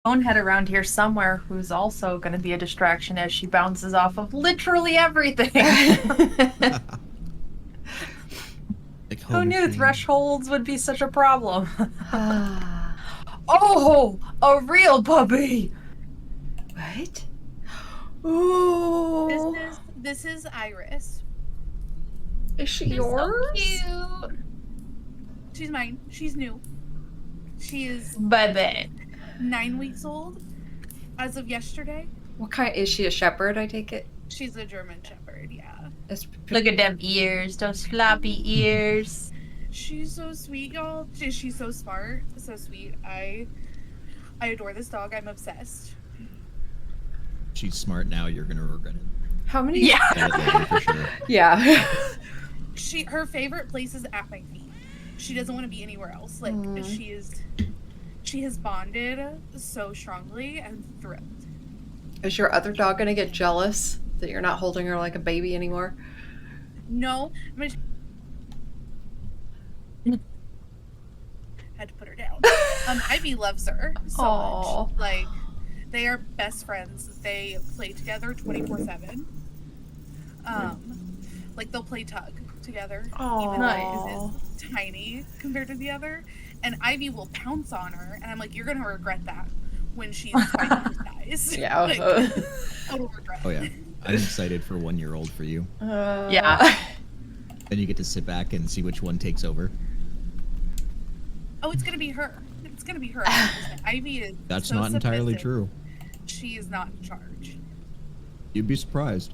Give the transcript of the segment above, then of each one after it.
bonehead around here somewhere who's also going to be a distraction as she bounces off of literally everything. Like Who home knew machine. thresholds would be such a problem? Oh, a real puppy! What? Ooh. This is Iris. Is she She's so yours? cute. She's mine. She's new. She is Baby. 9 weeks old as of yesterday. What kind? Is she a shepherd? I take it. She's a German Shepherd, yeah. Look at them ears, those floppy ears. She's so sweet, y'all. She's so smart, so sweet. I adore this dog. I'm obsessed. She's smart now. You're gonna regret it. How many? Yeah. Get it later for sure. Yeah. Her favorite place is at my feet. She doesn't want to be anywhere else. Like she has bonded so strongly. I'm thrilled. Is your other dog gonna get jealous that you're not holding her like a baby anymore? No, had to put her down. Ivy loves her so Aw. much. Like, they are best friends. They play together 24/7. Like they'll play tug together, even though this is tiny compared to the other. And Ivy will pounce on her, and I'm like, you're gonna regret that when she's twice your size. Yeah. Like, total regret. Oh yeah. I'm excited for 1-year-old for you. Yeah. Then you get to sit back and see which one takes over. Oh, it's gonna be her. It's gonna be her. Ivy is. That's so not entirely submissive. true. She is not in charge. You'd be surprised.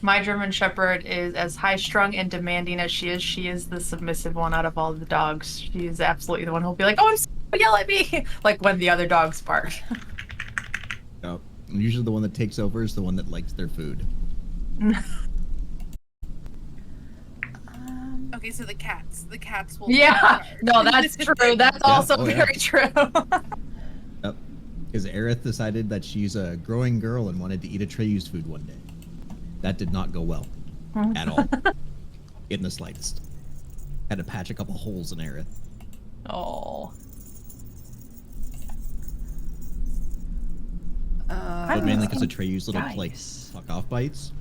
My German Shepherd is as high-strung and demanding as she is. She is the submissive one out of all the dogs. She is absolutely the one who'll be like, "Oh, I'm sorry, yell at me!" Like when the other dogs bark. Oh, usually the one that takes over is the one that likes their food. Okay, so the cats will. Yeah, no, that's true. That's also oh, yeah. very true. Yep. Because Aerith decided that she's a growing girl and wanted to eat Atreus food one day. That did not go well. At all. In the slightest. Had to patch a couple holes in Aerith. Oh. But mainly because Atreus' little, like, Nice. fuck off bites.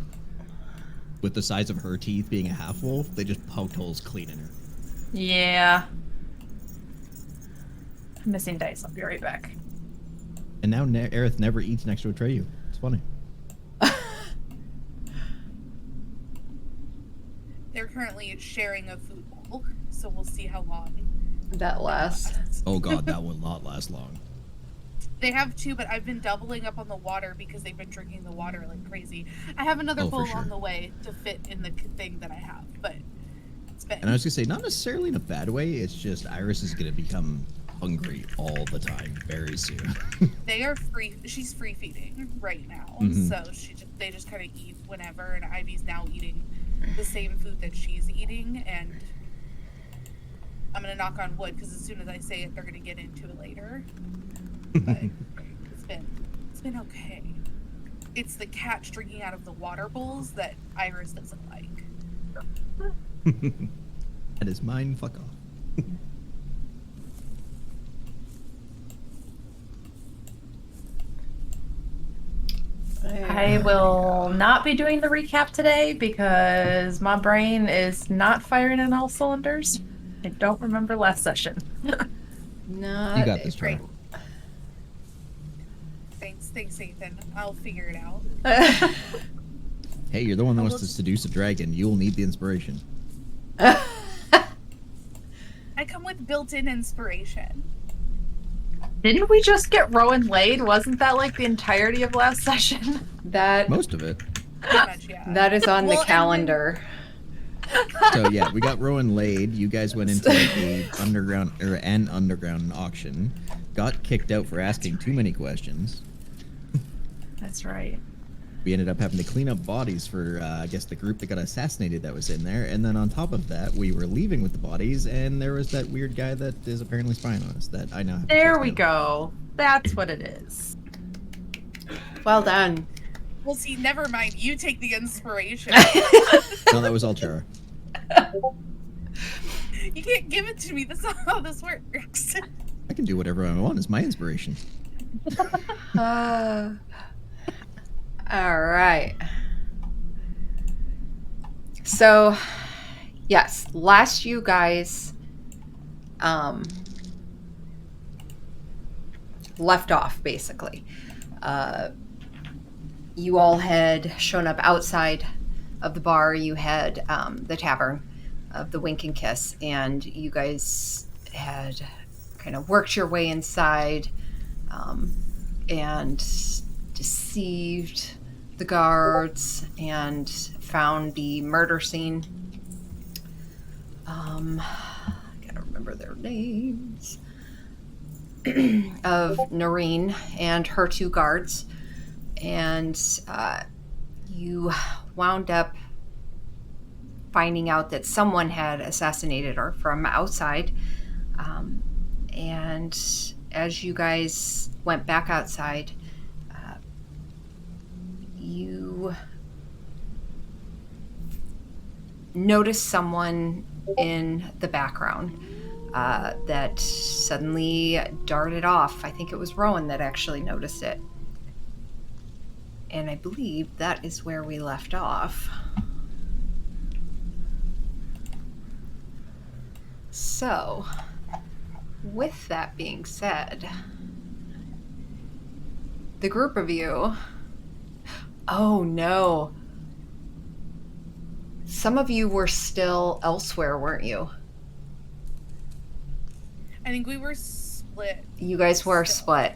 With the size of her teeth being a half wolf, they just poked holes clean in her. Yeah. I'm missing dice. I'll be right back. And now Aerith never eats next to Atreyu. It's funny. They're currently sharing a food bowl, so we'll see how long That lasts. Oh god, that will not last long. They have two, but I've been doubling up on the water because they've been drinking the water like crazy. I have another Oh, for bowl sure. on the way to fit in the thing that I have, but it's been. And I was gonna say, not necessarily in a bad way, it's just Iris is gonna become hungry all the time very soon. They are free. She's free feeding right now, Mhm. so they just kind of eat whenever. And Ivy's now eating the same food that she's eating, and I'm gonna knock on wood because as soon as I say it, they're gonna get into it later. But it's been okay. It's the cats drinking out of the water bowls that Iris doesn't like. That is mine, fuck off. I will not be doing the recap today because my brain is not firing on all cylinders. I don't remember last session. No. You got this, Great. Charlie. Thanks, Ethan. I'll figure it out. Hey, you're the one that I wants will to just- seduce a dragon. You'll need the inspiration. I come with built-in inspiration. Didn't we just get Rowan laid? Wasn't that like the entirety of last session? That Most of it. Pretty much, yeah. that is on Well, the and then- calendar. So yeah, we got Rowan laid. You guys went into like an underground auction. Got kicked out for asking too many questions. That's right. We ended up having to clean up bodies for, I guess, the group that got assassinated that was in there. And then on top of that, we were leaving with the bodies, and there was that weird guy that is apparently spying on us that I now have to There chase we down. go. That's what it is. Well done. Well, see, never mind. You take the inspiration. No, that was all Chara. You can't give it to me. That's not how this works. I can do whatever I want. It's my inspiration. All right. So, yes, last you guys left off, basically. You all had shown up outside of the bar. You had the tavern of the Wink and Kiss, and you guys had kind of worked your way inside and deceived the guards and found the murder scene. I gotta remember their names. Of Noreen and her 2 guards. And you wound up finding out that someone had assassinated her from outside. And as you guys went back outside, you noticed someone in the background that suddenly darted off. I think it was Rowan that actually noticed it. And I believe that is where we left off. So, with that being said, the group of you... Oh no. Some of you were still elsewhere, weren't you? I think we were split. You guys were split.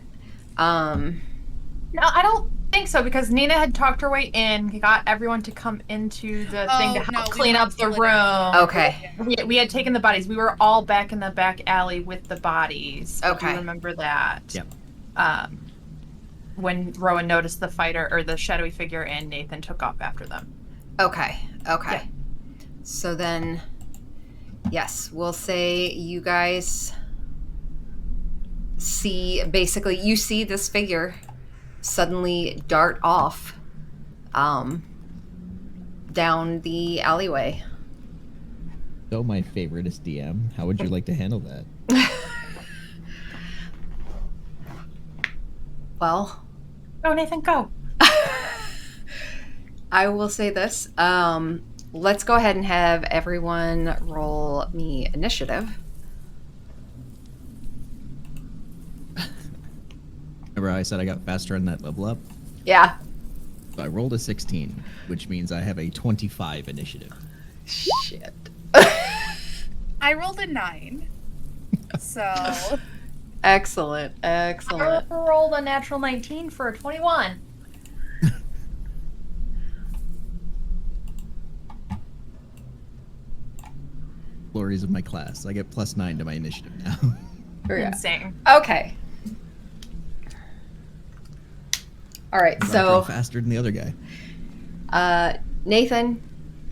No, I don't think so, because Nina had talked her way in, got everyone to come into the thing to help no, we clean were up the split. room. Okay. We had taken the bodies. We were all back in the back alley with the bodies. Okay. Do you remember that? Yep. When Rowan noticed the fighter or the shadowy figure, and Nathan took off after them. Okay. Yeah. So then, yes, we'll say you guys see, basically, you see this figure suddenly dart off down the alleyway. So my favorite is DM. How would you like to handle that? Well, Go, Nathan, go. I will say this. Let's go ahead and have everyone roll me initiative. Remember I said I got faster on that level up? Yeah. So I rolled a 16, which means I have a 25 initiative. Shit. I rolled a 9. So Excellent. I rolled a natural 19 for a 21. Glories of my class. I get +9 to my initiative now. Yeah. Insane. Okay. All right. I'm So faster than the other guy. Nathan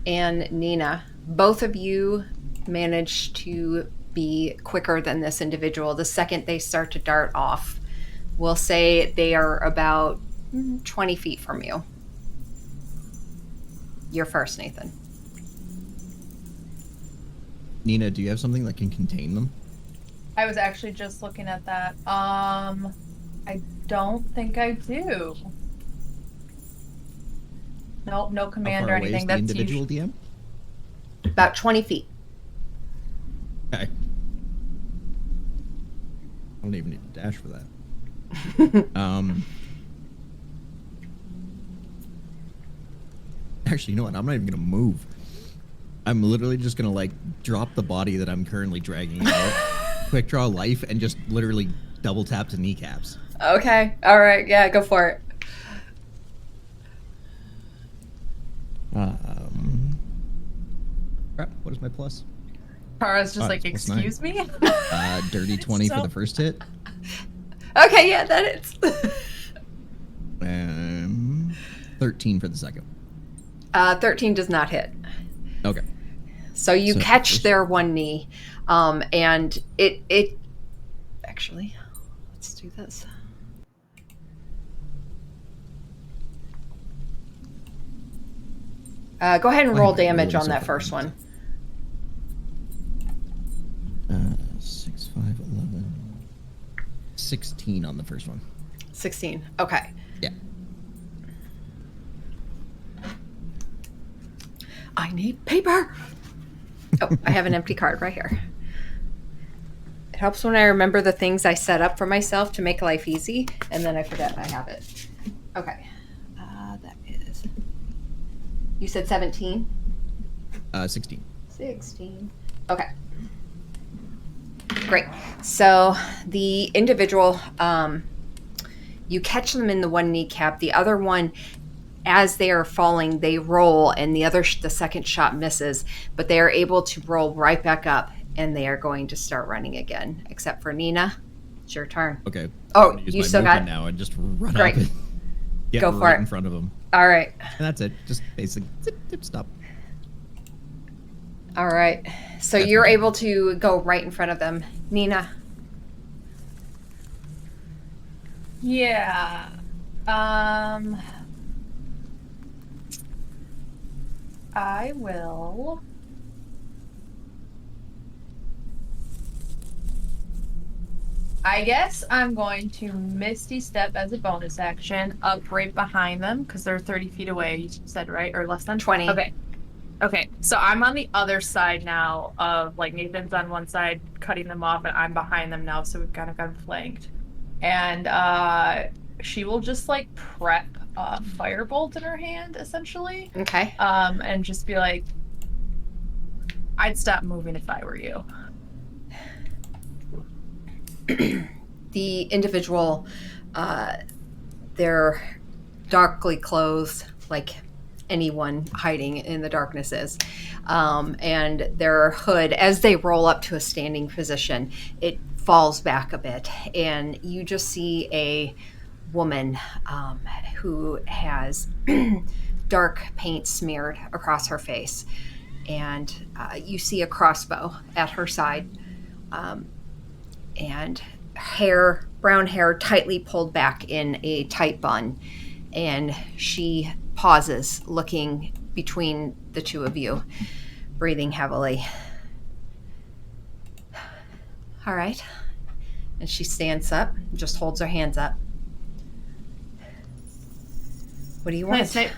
and Nina, both of you managed to be quicker than this individual. The second they start to dart off, we'll say they are about 20 feet from you. You're first, Nathan. Nina, do you have something that can contain them? I was actually just looking at that. I don't think I do. Nope, no How command far or away anything. is the That's individual DM? About 20 feet. Okay. I don't even need to dash for that. Actually, you know what? I'm not even gonna move. I'm literally just gonna like drop the body that I'm currently dragging out, quick draw life, and just literally double tap to kneecaps. Okay. All right. Yeah, go for it. Crap. What is my plus? Tara's just Oh, like, it's +9. excuse me? Dirty 20 for So- the first hit. Okay. Yeah, that is. 13 for the second. 13 does not hit. Okay. So you So catch first- their one knee, and it actually, let's do this. Go ahead and Why roll am I damage really on that so first fucking one. 6, 5, 11, 16 on the first one. 16. Okay. Yeah. I need paper. Oh, I have an empty card right here. It helps when I remember the things I set up for myself to make life easy, and then I forget I have it. Okay. That is. You said 17? 16. 16. Okay. Great. So the individual, you catch them in the one kneecap. The other one, as they are falling, they roll, and the second shot misses, but they are able to roll right back up, and they are going to start running again. Except for Nina, it's your turn. Okay. Oh, I'm gonna use you my still movement got. now and just run Great. up and get Go for right it. in front of them. All right. And that's it. Just basic zip, zip, stop. All right. So That's you're my turn. able to go right in front of them, Nina. Yeah. I will. I guess I'm going to Misty Step as a bonus action up right behind them because they're 30 feet away, you said, right? Or less than 20. Okay. Okay. So I'm on the other side now of like Nathan's on one side cutting them off, and I'm behind them now, so we've kind of got flanked. And she will just like prep a firebolt in her hand, essentially. Okay. And just be like, I'd stop moving if I were you. The individual, they're darkly clothed, like anyone hiding in the darkness is. And their hood, as they roll up to a standing position, it falls back a bit. And you just see a woman who has dark paint smeared across her face. And you see a crossbow at her side. And brown hair tightly pulled back in a tight bun. And she pauses, looking between the two of you, breathing heavily. All right. And she stands up, just holds her hands up. What do you want? Nice.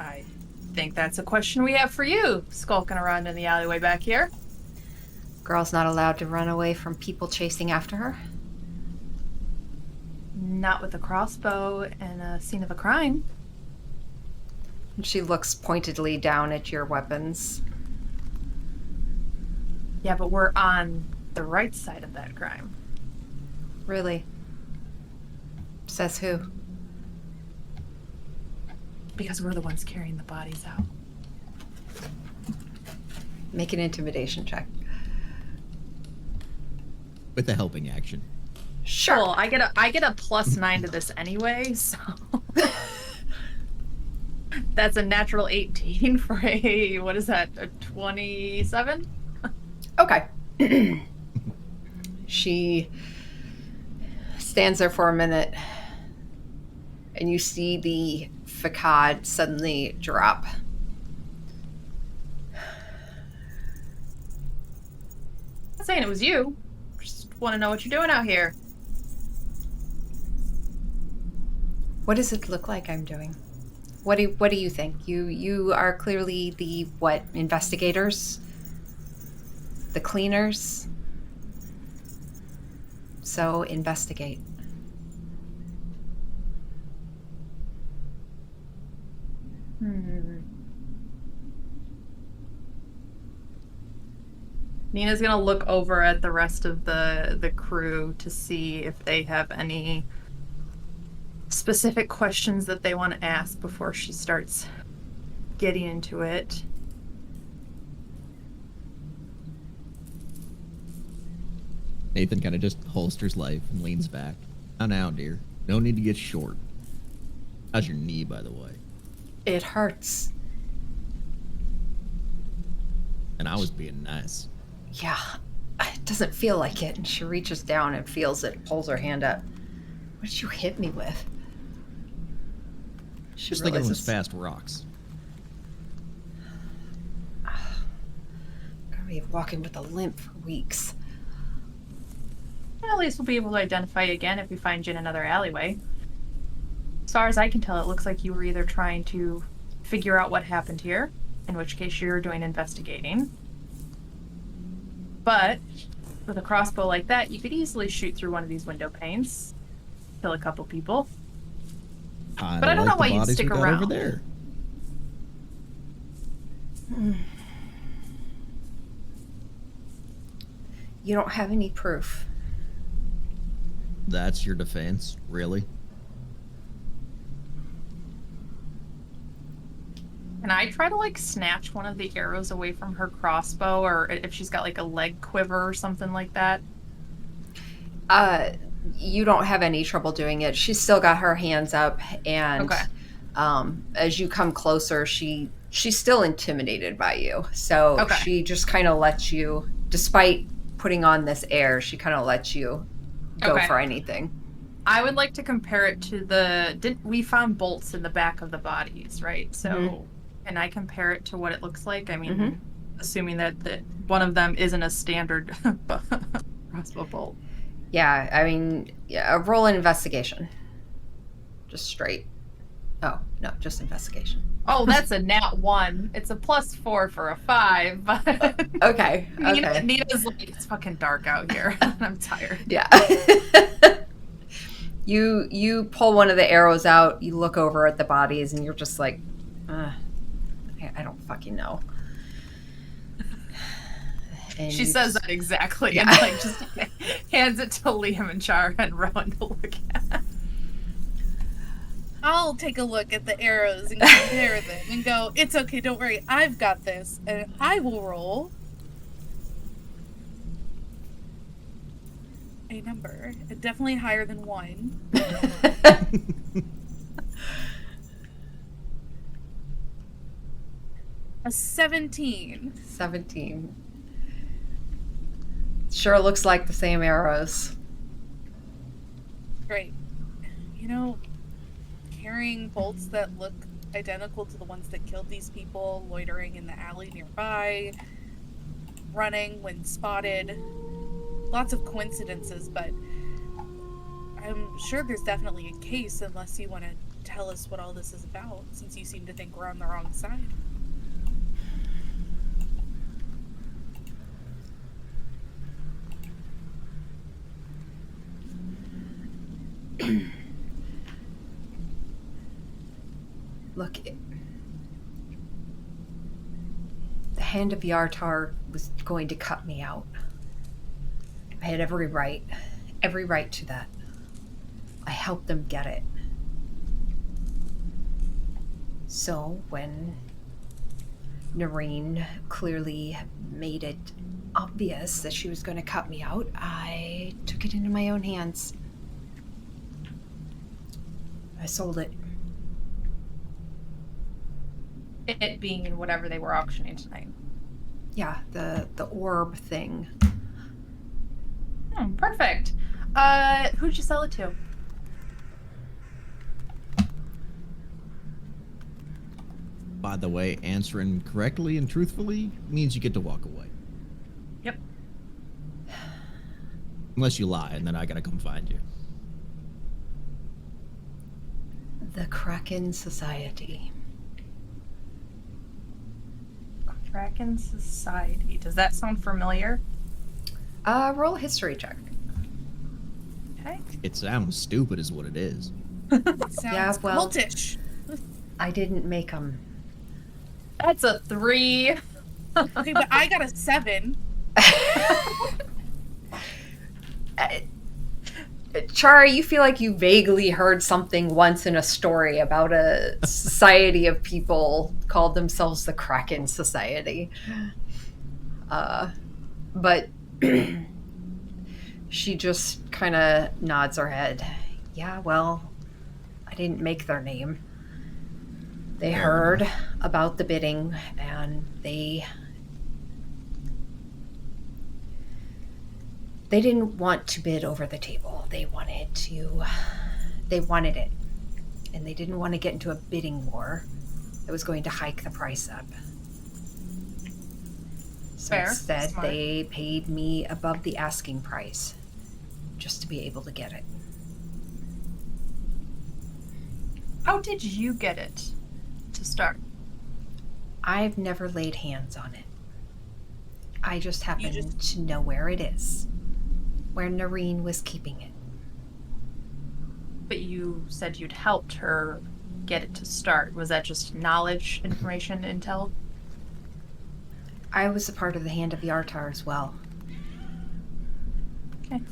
I think that's a question we have for you, skulking around in the alleyway back here. Girl's not allowed to run away from people chasing after her. Not with a crossbow and a scene of a crime. And she looks pointedly down at your weapons. Yeah, but we're on the right side of that crime. Really? Says who? Because we're the ones carrying the bodies out. Make an intimidation check. With the helping action. Sure. Well, I get a +9 to this anyway, so that's a natural 18 for a, what is that, a 27? Okay. She stands there for a minute, and you see the facade suddenly drop. I'm not saying it was you. Just want to know what you're doing out here. What does it look like I'm doing? What do you think? You are clearly the investigators? The cleaners? So investigate. Nina's gonna look over at the rest of the crew to see if they have any specific questions that they want to ask before she starts getting into it. Nathan kind of just holsters life and leans back. Now, dear. No need to get short. How's your knee, by the way? It hurts. And I was being nice. Yeah, it doesn't feel like it. And she reaches down and feels it, pulls her hand up. What did you hit me with? She Just thinking it was realizes- fast rocks. Gonna be walking with a limp for weeks. Well, at least we'll be able to identify you again if we find you in another alleyway. As far as I can tell, it looks like you were either trying to figure out what happened here, in which case you're doing investigating. But with a crossbow like that, you could easily shoot through one of these window panes, kill a couple people. But I don't know why you'd stick around. Over there. You don't have any proof. That's your defense, really? Can I try to, like, snatch one of the arrows away from her crossbow, or if she's got, like, a leg quiver or something like that? You don't have any trouble doing it. She's still got her hands up, and Okay. As you come closer, she's still intimidated by you. So Okay. she just kind of lets you, despite putting on this air, she kind of lets you go Okay. for anything. I would like to compare it to we found bolts in the back of the bodies, right? So, Mhm. can I compare it to what it looks like? I mean, Mhm. assuming that one of them isn't a standard crossbow bolt. Yeah, I mean, yeah, roll an investigation. Just straight. Oh, no, just investigation. Oh, that's a nat 1. It's a +4 for a 5, but Okay, okay. Nina's like, it's fucking dark out here. I'm tired. Yeah. You pull one of the arrows out, you look over at the bodies, and you're just like, I don't fucking know. And She you says just- that exactly, Yeah. and like just hands it to Liam and Char and Rowan to look at. I'll take a look at the arrows and compare them and go, it's okay, don't worry, I've got this. And I will roll a number. Definitely higher than 1. A 17. 17. Sure looks like the same arrows. Great. You know, carrying bolts that look identical to the ones that killed these people, loitering in the alley nearby, running when spotted. Lots of coincidences, but I'm sure there's definitely a case unless you want to tell us what all this is about, since you seem to think we're on the wrong side. Look, the hand of Yartar was going to cut me out. I had every right to that. I helped them get it. So when Noreen clearly made it obvious that she was going to cut me out, I took it into my own hands. I sold it. It being whatever they were auctioning tonight. Yeah, the orb thing. Perfect. Who'd you sell it to? By the way, answering correctly and truthfully means you get to walk away. Yep. Unless you lie, and then I gotta come find you. The Kraken Society. Kraken Society. Does that sound familiar? Roll a history check. Okay. It sounds stupid is what it is. Sounds Yeah, well- cultish. I didn't make them. That's a 3. Okay, but I got a 7. Chara, you feel like you vaguely heard something once in a story about a society of people called themselves the Kraken Society. But she just kind of nods her head. Yeah, well, I didn't make their name. They heard about the bidding, and they didn't want to bid over the table. They wanted it. And they didn't want to get into a bidding war that was going to hike the price up. So Fair. instead, Smart. they paid me above the asking price, just to be able to get it. How did you get it to start? I've never laid hands on it. I just happen to know where it is, where Noreen was keeping it. But you said you'd helped her get it to start. Was that just knowledge, information, intel? I was a part of the Hand of Yartar as well. Okay.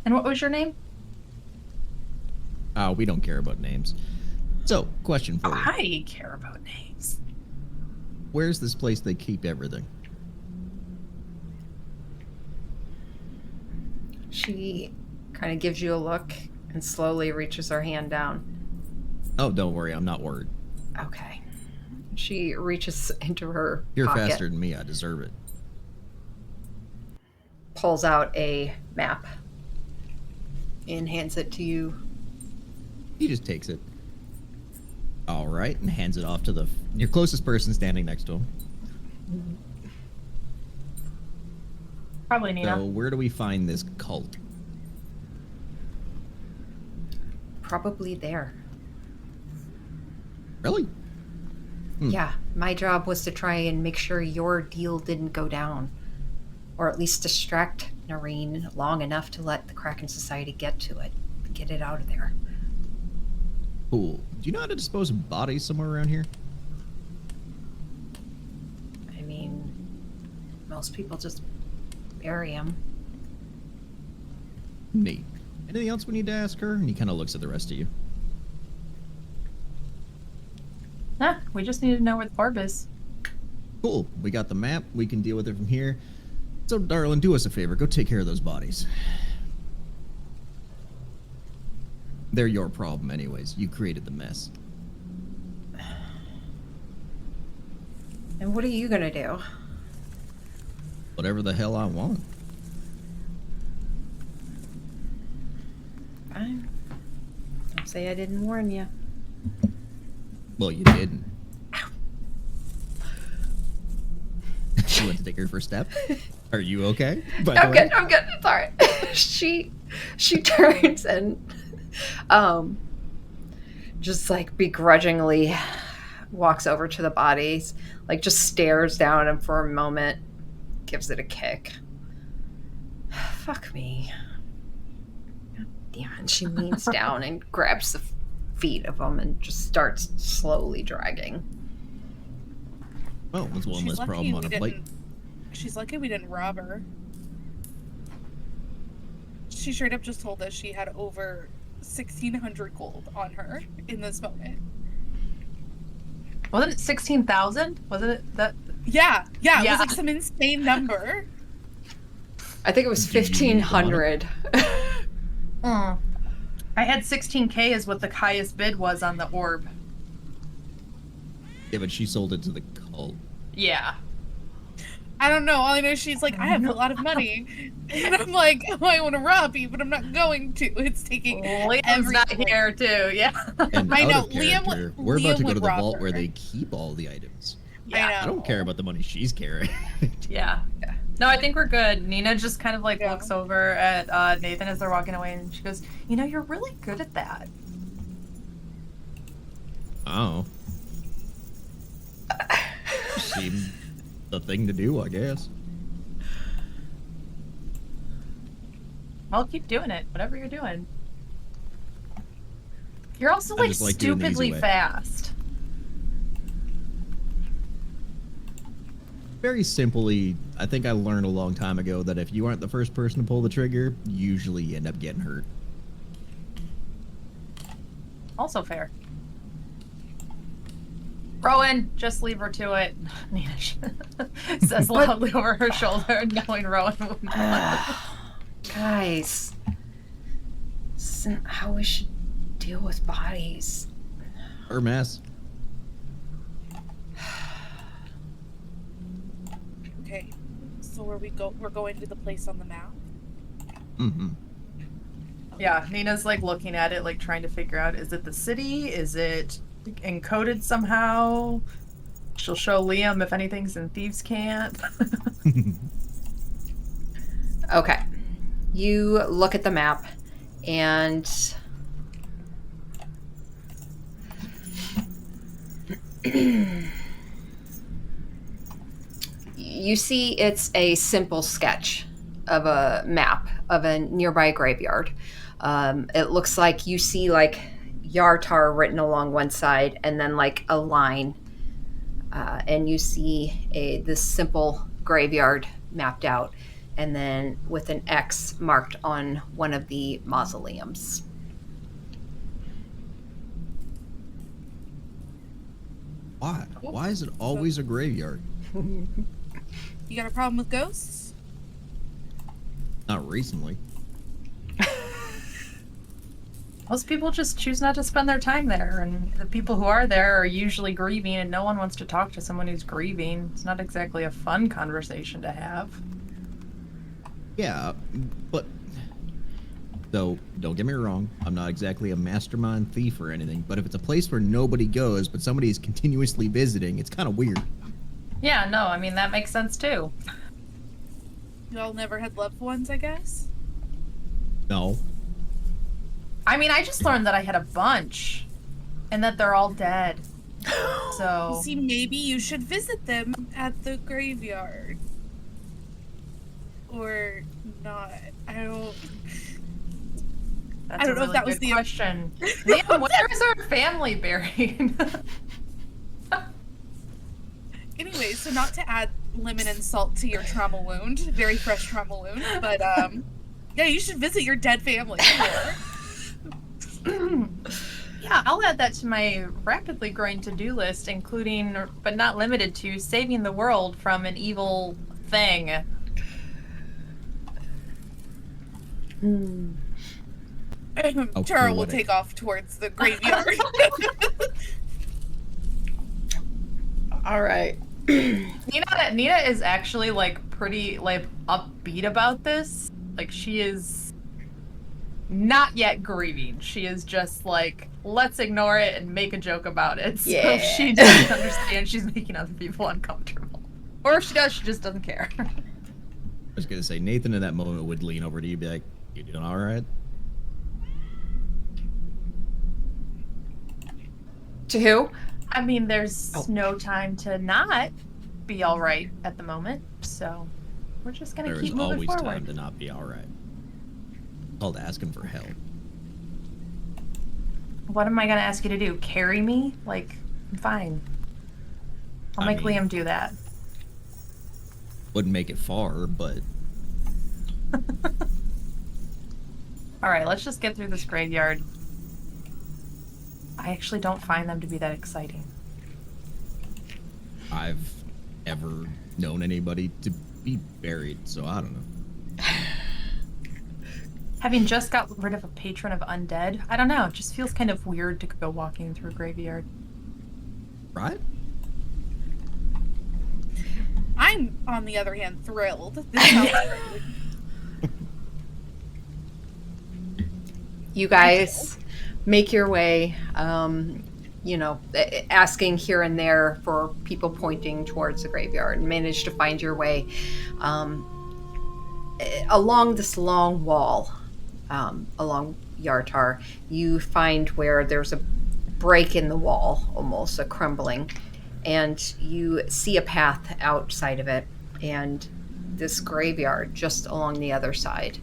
And what was your name? We don't care about names. So, question for you. I care about names. Where's this place they keep everything? She kind of gives you a look and slowly reaches her hand down. Oh, don't worry, I'm not worried. Okay. She reaches into her You're pocket, faster than me, I deserve it. pulls out a map, and hands it to you. He just takes it. All right, and hands it off to your closest person standing next to him. Probably Nina. So, where do we find this cult? Probably there. Really? Yeah, my job was to try and make sure your deal didn't go down. Or at least distract Noreen long enough to let the Kraken Society get to it. Get it out of there. Cool. Do you know how to dispose of bodies somewhere around here? I mean, most people just bury them. Neat. Anything else we need to ask her? And he kind of looks at the rest of you. Nah, we just need to know where the orb is. Cool. We got the map. We can deal with it from here. So, darling, do us a favor. Go take care of those bodies. They're your problem anyways. You created the mess. And what are you gonna do? Whatever the hell I want. Fine. Don't say I didn't warn you. Well, you didn't. She went to take her first step. Are you okay? By the way? I'm good. It's alright. she turns and just like begrudgingly walks over to the bodies, like just stares down at them for a moment, gives it a kick. Fuck me. God damn it. She leans down and grabs the feet of them and just starts slowly dragging. Well, that's one less problem on a plate. She's lucky we didn't rob her. She straight up just told us she had over 1,600 gold on her in this moment. Wasn't it 16,000? Wasn't it that? Yeah. It Yeah. was like some insane number. I think it was Do you need the money? 1,500. I had 16K is what the highest bid was on the orb. Yeah, but she sold it to the cult. Yeah. I don't know. All I know is she's like, I have a lot of money. And I'm like, oh, I want to rob you, but I'm not going to. It's taking Liam's not everything. here too, yeah. And I out know, of character, Liam we're about to go would to the rob vault where her. they keep all the items. I know. I don't care about the money she's carrying. Yeah. No, I think we're good. Nina just kind of like Yeah. looks over at Nathan as they're walking away and she goes, you know, you're really good at that. Oh. Seemed the thing to do, I guess. I'll keep doing it, whatever you're doing. You're also I like just like doing the easy stupidly way. fast. Very simply, I think I learned a long time ago that if you aren't the first person to pull the trigger, usually you end up getting hurt. Also fair. Rowan, just leave her to it. Nina says loudly over her shoulder, knowing Rowan will not. Guys, this isn't how we should deal with bodies. Her mess. Okay. So we're going to the place on the map. Mm-hmm. Yeah, Nina's like looking at it, like trying to figure out, is it the city? Is it encoded somehow? She'll show Liam if anything's in Thieves' Camp. Okay. You look at the map and you see it's a simple sketch of a map of a nearby graveyard. It looks like you see like Yartar written along one side and then like a line. And you see this simple graveyard mapped out and then with an X marked on one of the mausoleums. Why? Why is it always a graveyard? You got a problem with ghosts? Not recently. Most people just choose not to spend their time there, and the people who are there are usually grieving, and no one wants to talk to someone who's grieving. It's not exactly a fun conversation to have. Yeah, but though, don't get me wrong, I'm not exactly a mastermind thief or anything, but if it's a place where nobody goes, but somebody is continuously visiting, it's kind of weird. Yeah, no, I mean, that makes sense too. Y'all never had loved ones, I guess? No. I mean, I just learned that I had a bunch, and that they're all dead. So, See, maybe you should visit them at the graveyard. Or not. I don't that's I don't a know really if that was good the- question. Liam, where is our family buried? Anyway, so not to add lemon and salt to your trauma wound, very fresh trauma wound, but yeah, you should visit your dead family. Yeah, I'll add that to my rapidly growing to-do list, including, but not limited to, saving the world from an evil thing. Tara will poetic. take off towards the graveyard. All right. Nina is actually like pretty like upbeat about this. Like she is not yet grieving. She is just like, let's ignore it and make a joke about it. So Yeah. she doesn't understand she's making other people uncomfortable. Or if she does, she just doesn't care. I was gonna say, Nathan in that moment would lean over to you and be like, "You doing all right?" To who? I mean, there's Oh. no time to not be all right at the moment. So we're just gonna There keep is moving always forward. time to not be all right. Called asking for help. What am I gonna ask you to do? Carry me? Like, I'm fine. I'll I make mean- Liam do that. Wouldn't make it far, but All right, let's just get through this graveyard. I actually don't find them to be that exciting. I've never known anybody to be buried, so I don't know. Having just got rid of a patron of undead, I don't know, it just feels kind of weird to go walking through a graveyard. Right? I'm, on the other hand, thrilled. This sounds great. You guys make your way, asking here and there for people pointing towards the graveyard, and manage to find your way along this long wall along Yartar. You find where there's a break in the wall, almost a crumbling, and you see a path outside of it and this graveyard just along the other side.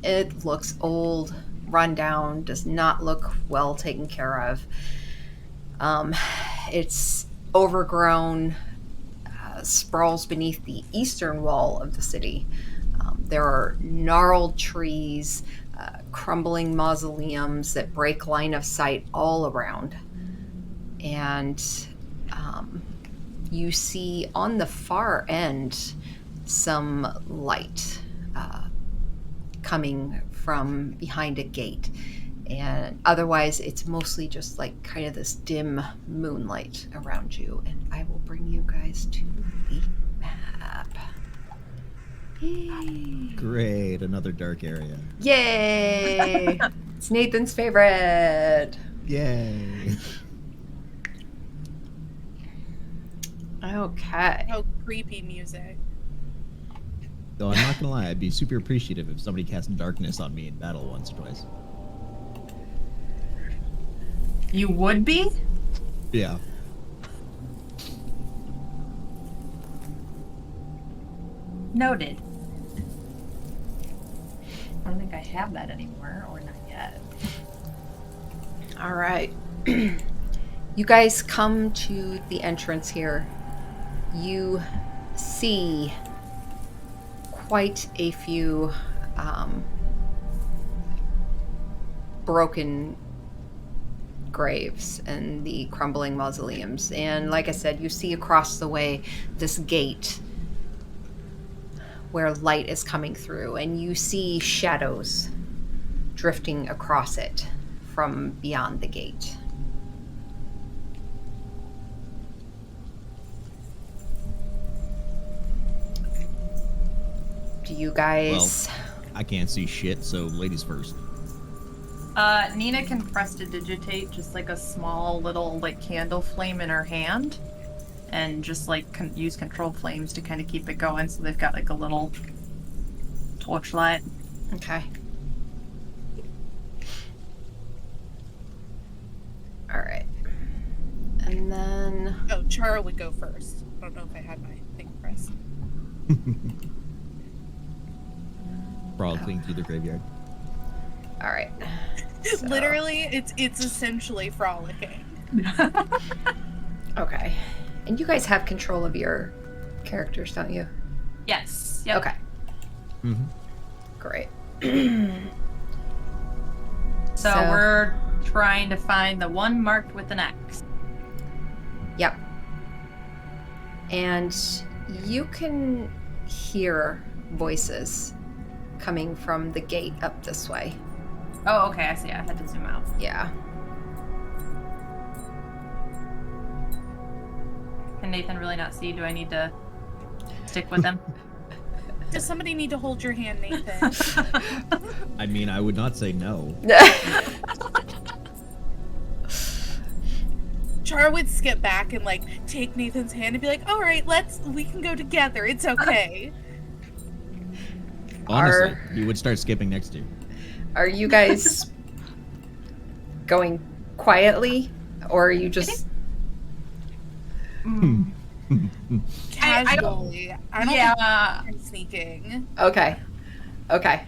It looks old, run down, does not look well taken care of. It's overgrown, sprawls beneath the eastern wall of the city. There are gnarled trees, crumbling mausoleums that break line of sight all around. And you see on the far end some light coming from behind a gate, and otherwise it's mostly just like kind of this dim moonlight around you. And I will bring you guys to the map. Yay! Great, another dark area. Yay! It's Nathan's favorite. Yay. Okay. Oh, creepy music. Though I'm not gonna lie, I'd be super appreciative if somebody cast darkness on me in battle once or twice. You would be? Yeah. Noted. I don't think I have that anymore, or not yet. All right. You guys come to the entrance here. You see quite a few broken graves and the crumbling mausoleums. And like I said, you see across the way this gate where light is coming through, and you see shadows drifting across it from beyond the gate. Do you guys... I can't see shit, so ladies first. Nina can prestidigitate just like a small little like candle flame in her hand, and just like use control flames to kind of keep it going. So they've got like a little torchlight. Okay. All right. And then... Oh, Chara would go first. I don't know if I had my thing pressed. Frolicking through the graveyard. All right. So- Literally, it's essentially frolicking. Okay. And you guys have control of your characters, don't you? Yes. Yep. Okay. Mm-hmm. Great. So we're trying to find the one marked with an X. Yep. And you can hear voices coming from the gate up this way. Oh, okay. I see. I had to zoom out. Yeah. Can Nathan really not see? Do I need to stick with him? Does somebody need to hold your hand, Nathan? I mean, I would not say no. Chara would skip back and like take Nathan's hand and be like, "All right, we can go together. It's okay." Honestly, he would start skipping next to you. Are you guys going quietly, or are you just... Casually. I don't Yeah. think I'm sneaking. Okay. Okay.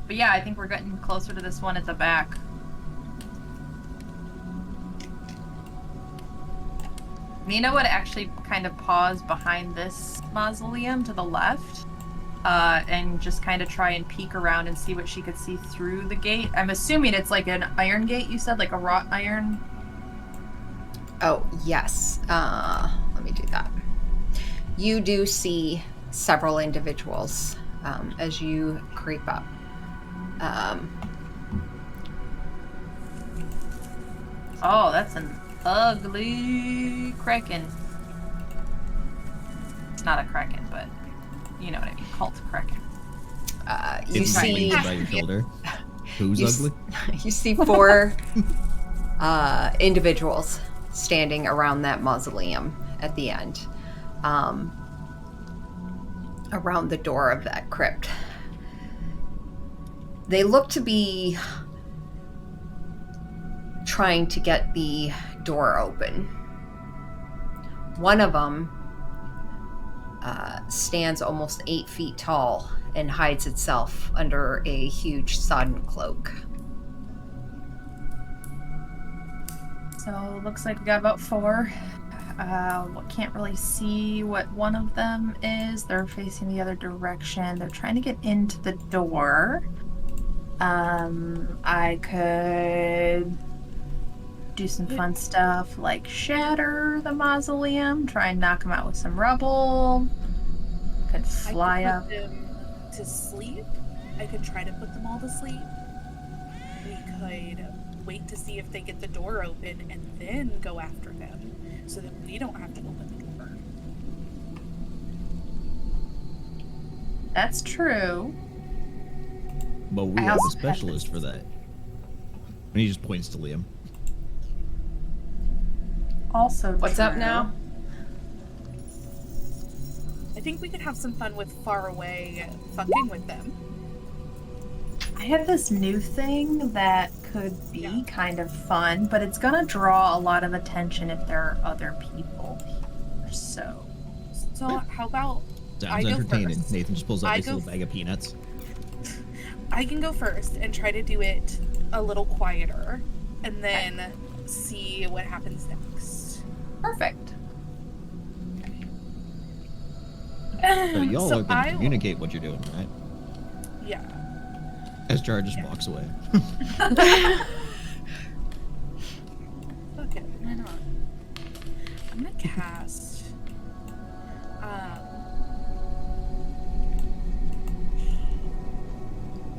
But yeah, I think we're getting closer to this one at the back. Nina would actually kind of pause behind this mausoleum to the left, and just kind of try and peek around and see what she could see through the gate. I'm assuming it's like an iron gate, you said? Like a wrought iron? Oh, yes. Let me do that. You do see several individuals as you creep up. Oh, that's an ugly kraken. It's not a kraken, but you know what I mean. Cult kraken. You It's see... swinging by your shoulder. Who's You ugly? You see 4 individuals standing around that mausoleum at the end, around the door of that crypt. They look to be trying to get the door open. One of them stands almost 8 feet tall and hides itself under a huge sodden cloak. So looks like we got about 4. Can't really see what one of them is. They're facing the other direction. They're trying to get into the door. I could do some fun stuff like shatter the mausoleum, try and knock them out with some rubble. Could fly I up. could put them to sleep. I could try to put them all to sleep. We could wait to see if they get the door open and then go after them so that we don't have to open the door. That's true. But we I have a also have specialist for that. And he just points to Liam. Also What's up true. now? I think we could have some fun with far away fucking with them. I have this new thing that could be Yeah. kind of fun, but it's gonna draw a lot of attention if there are other people here. So So how about I Sounds go entertaining. first. Nathan just pulls out I his go little bag of peanuts. I can go first and try to do it a little quieter, and then see what happens next. perfect. So y'all So are going I to will- communicate what you're doing, right? Yeah. As Jar just Yeah. walks away. Okay, why not? I'm gonna cast.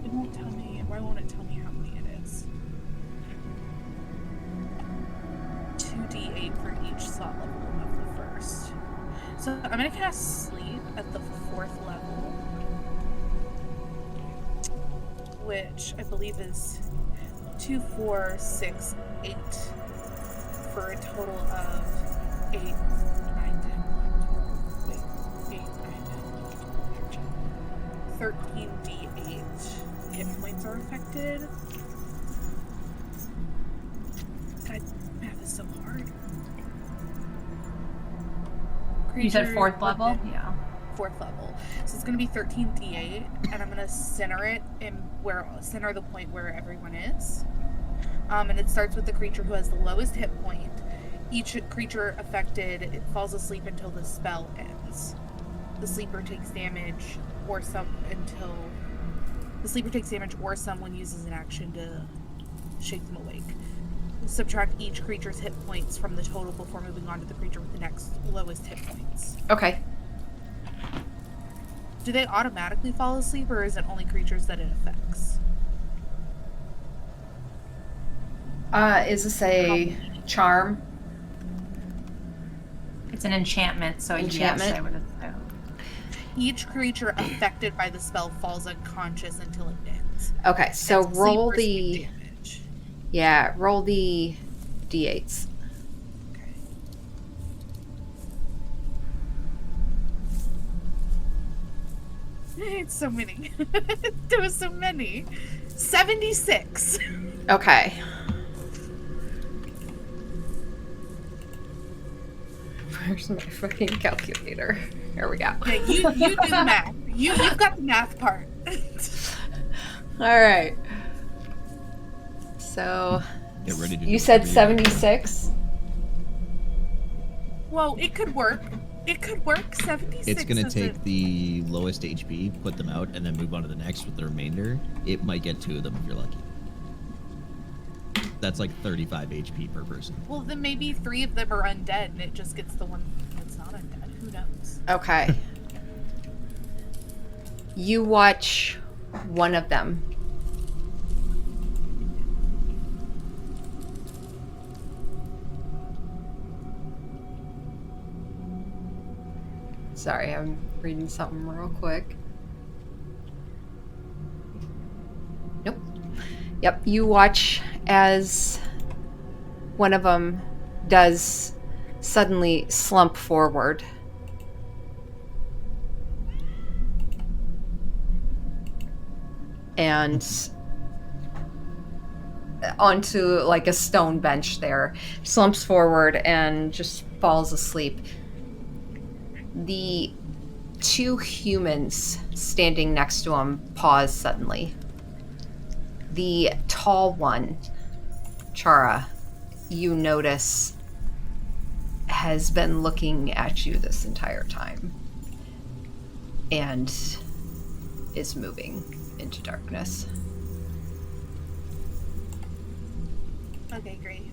It won't tell me. Why won't it tell me how many it is? 2d8 for each slot level of the first. So I'm gonna cast Sleep at the 4th level, which I believe is 2, 4, 6, 8, for a total of 8, 9, 10, 11, 12, wait, 8, 9, 10, 13d8 hit points are affected. God, math is so hard. You said Creature 4th level? within- Yeah. 4th level. So it's gonna be 13d8, and I'm gonna center it center the point where everyone is. And it starts with the creature who has the lowest hit point. Each creature affected, it falls asleep until the spell ends. The sleeper takes damage, or someone uses an action to shake them awake. Subtract each creature's hit points from the total before moving on to the creature with the next lowest hit points. Okay. Do they automatically fall asleep, or is it only creatures that it affects? Is this a charm? It's an enchantment, so Enchantment? yes, I would assume. Each creature affected by the spell falls unconscious until it ends. Okay, so And roll sleepers the take damage. roll the d8s. Okay. It's so many. There was so many. 76. Okay. Where's my fucking calculator? Here we go. Yeah, you do the math. You've got the math part. All right. So Get ready to you do said it. 76. Whoa, it could work. It could work. 76. It's going to is take the lowest HP, put them out, and then move on to the next with the remainder. It might get 2 of them if you're lucky. That's like 35 HP per person. Well, then maybe 3 of them are undead, and it just gets the one that's not undead. Who knows? Okay. You watch one of them. Sorry, I'm reading something real quick. Nope. Yep, you watch as one of them does suddenly slump forward. And onto like a stone bench there, slumps forward and just falls asleep. The 2 humans standing next to him pause suddenly. The tall one, Chara, you notice has been looking at you this entire time and is moving into darkness. Okay, great.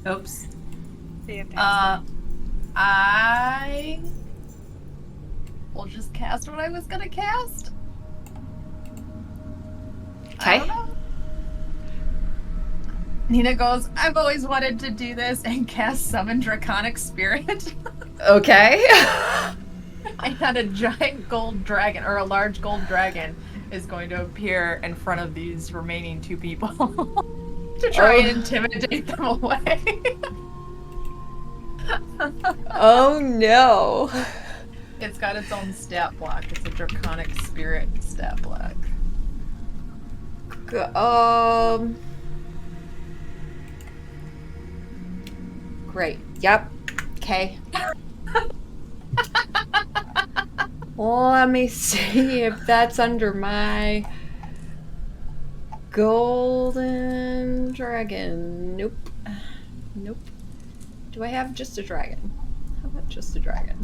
Oops. Fantastic. I will just cast what I was gonna cast. I Okay. don't know. Nina goes, I've always wanted to do this and cast Summon Draconic Spirit. Okay. And a giant gold dragon, or a large gold dragon, is going to appear in front of these remaining 2 people to try and intimidate them away. Oh no. It's got its own stat block. It's a draconic spirit stat block. Great. Yep. Okay. Let me see if that's under my golden dragon. Nope. Nope. Do I have just a dragon? How about just a dragon?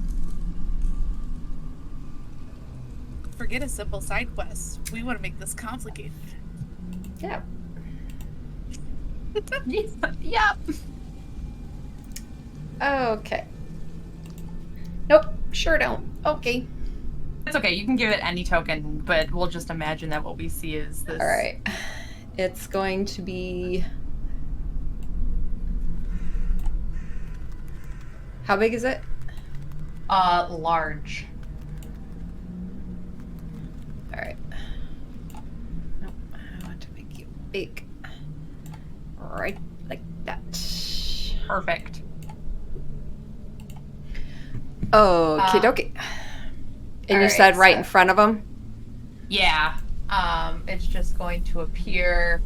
Forget a simple side quest. We want to make this complicated. Yeah. Yep. Okay. Nope. Sure don't. Okay. It's okay. You can give it any token, but we'll just imagine that what we see is this. All right. It's going to be. How big is it? Large. All right. Nope. I want to make you big. Right like that. Perfect. Okie dokie. And you all said right, right so- in front of him? Yeah. It's just going to appear,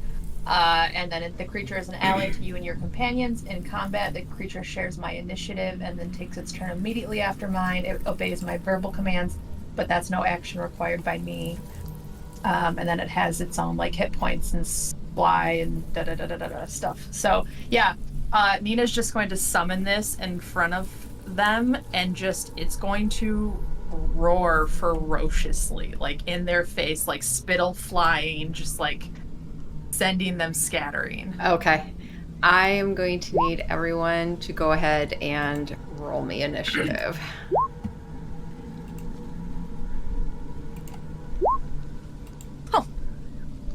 and then if the creature is an ally to you and your companions in combat, the creature shares my initiative and then takes its turn immediately after mine. It obeys my verbal commands, but that's no action required by me. And then it has its own like hit points and fly and da da da da da stuff. So yeah, Nina's just going to summon this in front of them, and just it's going to roar ferociously, like in their face, like spittle flying, just like sending them scattering. Okay. I am going to need everyone to go ahead and roll me initiative.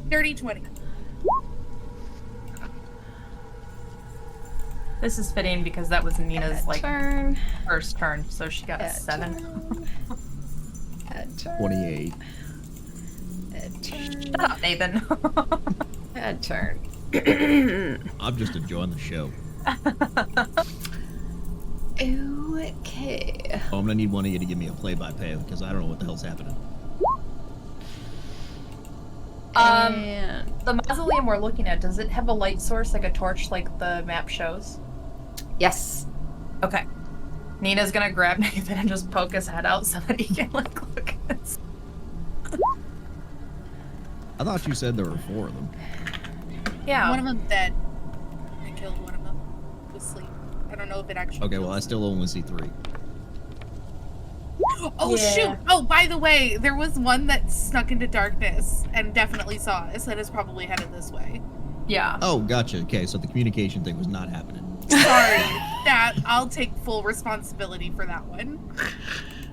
Dirty 20. This is fitting because that was Nina's like Turn. first turn, so she got a At 7. Turn. 28. Turn. Shut up, Nathan. Turn. I'm just enjoying the show. Okay. Oh, I'm gonna need one of you to give me a play-by-play because I don't know what the hell's happening. And The mausoleum we're looking at, does it have a light source, like a torch, like the map shows? yes. Okay. Nina's gonna grab Nathan and just poke his head out so that he can like look at this. I thought you said there were 4 of them. Yeah. One of them dead. I killed one of them. Asleep. I don't know if it actually. Okay, well, I still only see 3. Oh Yeah. shoot! Oh, by the way, there was one that snuck into darkness and definitely saw us and is probably headed this way. Yeah. Oh, gotcha. Okay, so the communication thing was not happening. Sorry, that I'll take full responsibility for that one.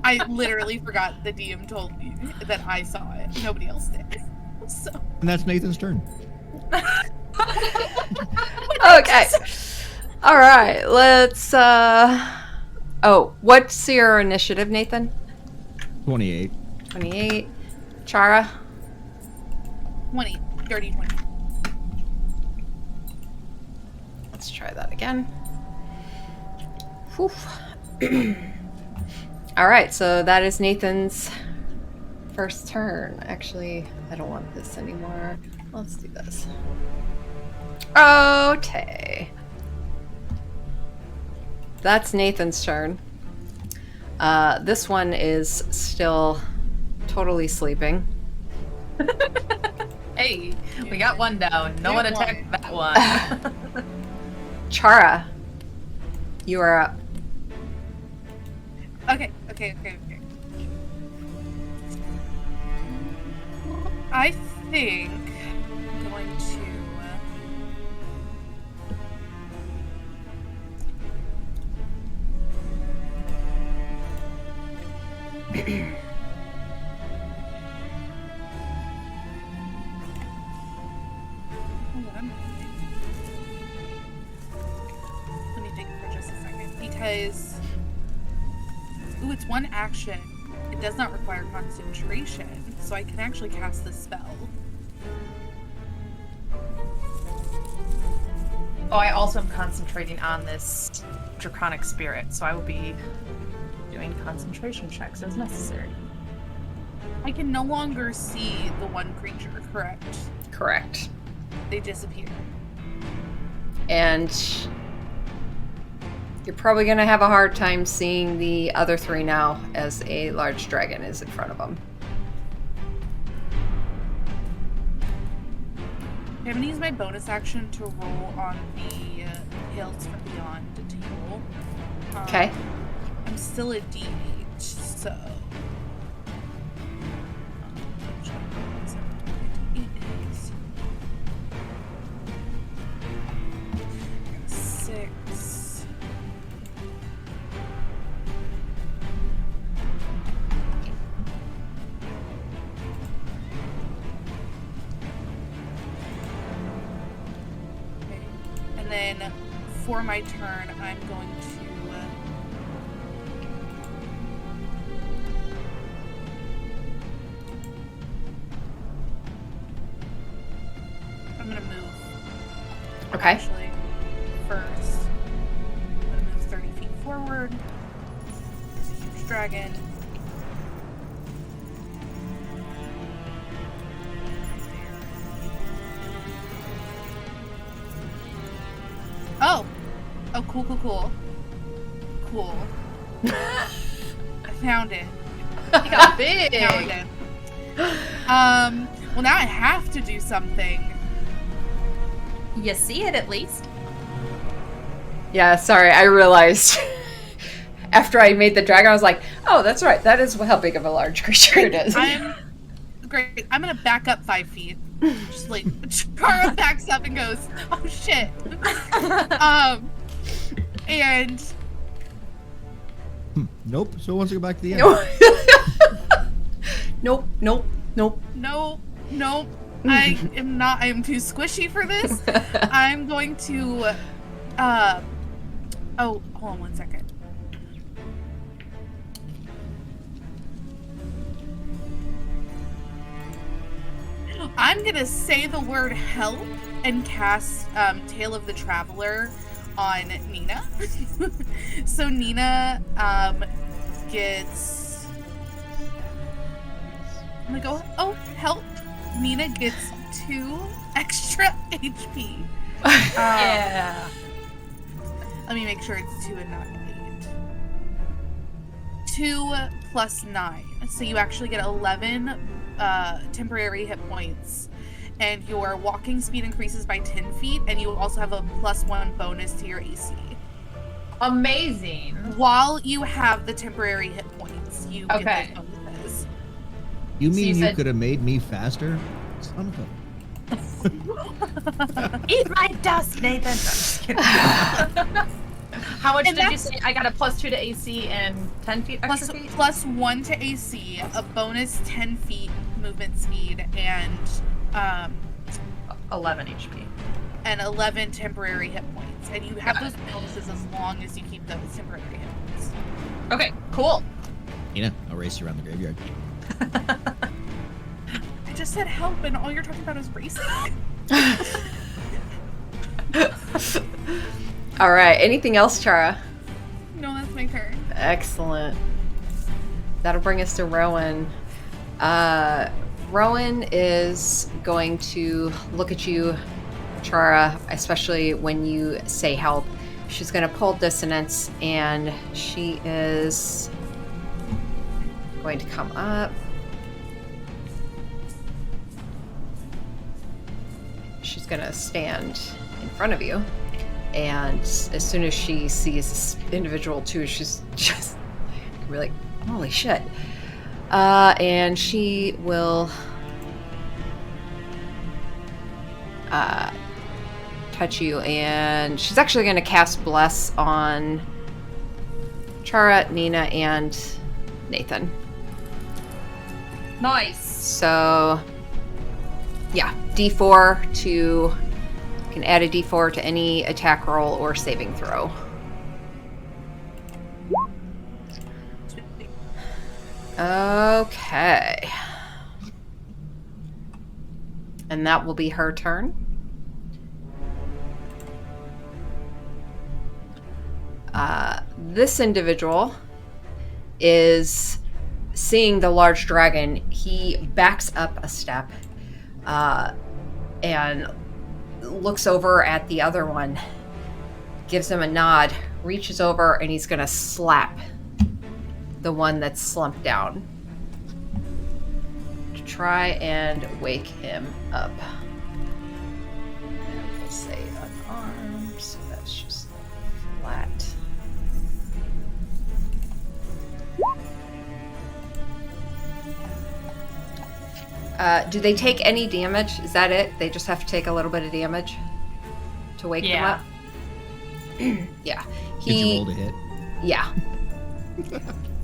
I literally forgot the DM told me that I saw it. Nobody else did. So And that's Nathan's turn. Okay. All right. Let's. Oh, what's your initiative, Nathan? 28. 28. Chara. 20, dirty 20. Let's try that again. Whew. All right, so that is Nathan's first turn. Actually, I don't want this anymore. Let's do this. Okay. That's Nathan's turn. This one is still totally sleeping. Hey, we got one down. No one Get attacked that one. Chara, you are up. Okay. I think I'm going to. Hold on. Let me think for just a second because. Ooh, it's one action. It does not require concentration, so I can actually cast this spell. Oh, I also am concentrating on this draconic spirit, so I will be doing concentration checks as necessary. I can no longer see the one creature, correct? Correct. They disappear. And you're probably going to have a hard time seeing the other three now as a large dragon is in front of them. I'm gonna use my bonus action to roll on the Tales from Beyond table. Okay. I'm still a D8, so. Six. Okay. And then for my turn, I'm going to. I'm gonna move. Okay. Actually, first, I'm gonna move 30 feet forward. There's a huge dragon. Oh! Oh, cool, cool, cool. Cool. I found it. You got big. Found it. Well, now I have to do something. You see it at least. Yeah, sorry, I realized after I made the dragon, I was like, oh, that's right, that is how big of a large creature it is. I'm great. I'm gonna back up 5 feet. Just like Chara backs up and goes, "Oh shit!" And Nope. So wants to go back to the end. Nope, nope, nope. no, I am not. I am too squishy for this. I'm going to. Oh, hold on 1 second. I'm gonna say the word help and cast Tale of the Traveler on Nina. So Nina gets. I'm gonna go, oh, help. Nina gets 2 extra HP. Yeah. Let me make sure it's 2 and not 8. 2 plus 9. So you actually get 11 temporary hit points. And your walking speed increases by 10 feet, and you also have a +1 bonus to your AC. Amazing. While you have the temporary hit points, you Okay. get those bonuses. You So mean you you said- could have made me faster? Son of a. Eat my dust, Nathan. No, I'm just kidding. How much And did you that's- say? I got a +2 to AC and 10 feet extra feet? +1 to AC, a bonus 10 feet movement speed, and 11 HP. 11 temporary hit points. And you have those bonuses as long as you keep those temporary hit points. Okay, cool. Nina, I'll race you around the graveyard. I just said help, and all you're talking about is racing. All right, anything else, Chara? No, that's my turn. Excellent. That'll bring us to Rowan. Rowan is going to look at you, Chara, especially when you say help. She's going to pull dissonance, and she is going to come up. She's going to stand in front of you. And as soon as she sees this individual too, she's just really, holy shit. And she will touch you, and she's actually going to cast Bless on Chara, Nina, and Nathan. Nice. So, yeah, D4 to... You can add a D4 to any attack roll or saving throw. Okay. And that will be her turn. This individual is seeing the large dragon. He backs up a step and looks over at the other one, gives him a nod, reaches over, and he's going to slap the one that's slumped down to try and wake him up. And we'll say unarmed, so that's just flat. Do they take any damage? Is that it? They just have to take a little bit of damage to wake them up? Yeah. Did you roll to hit? Yeah.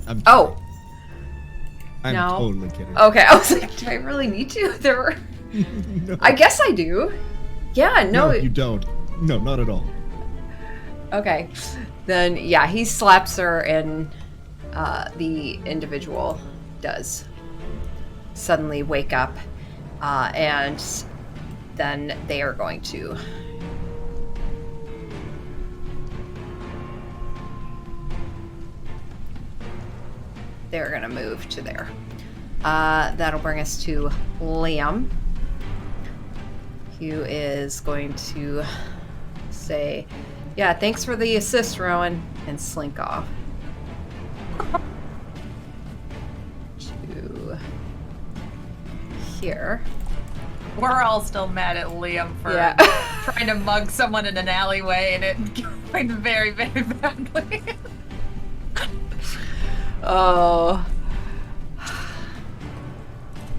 I'm Oh. I'm no. totally kidding. Okay, I was like, do I really need to? There were... No. I guess I do. Yeah, no. No, you don't. No, not at all. Okay. Then, yeah, he slaps her and the individual does suddenly wake up. And then they are going to... They're going to move to there. That'll bring us to Liam, who is going to say, yeah, thanks for the assist, Rowan, and slink off. To here. We're all still mad at Liam for trying to mug someone in an alleyway and it going very, very badly. Oh.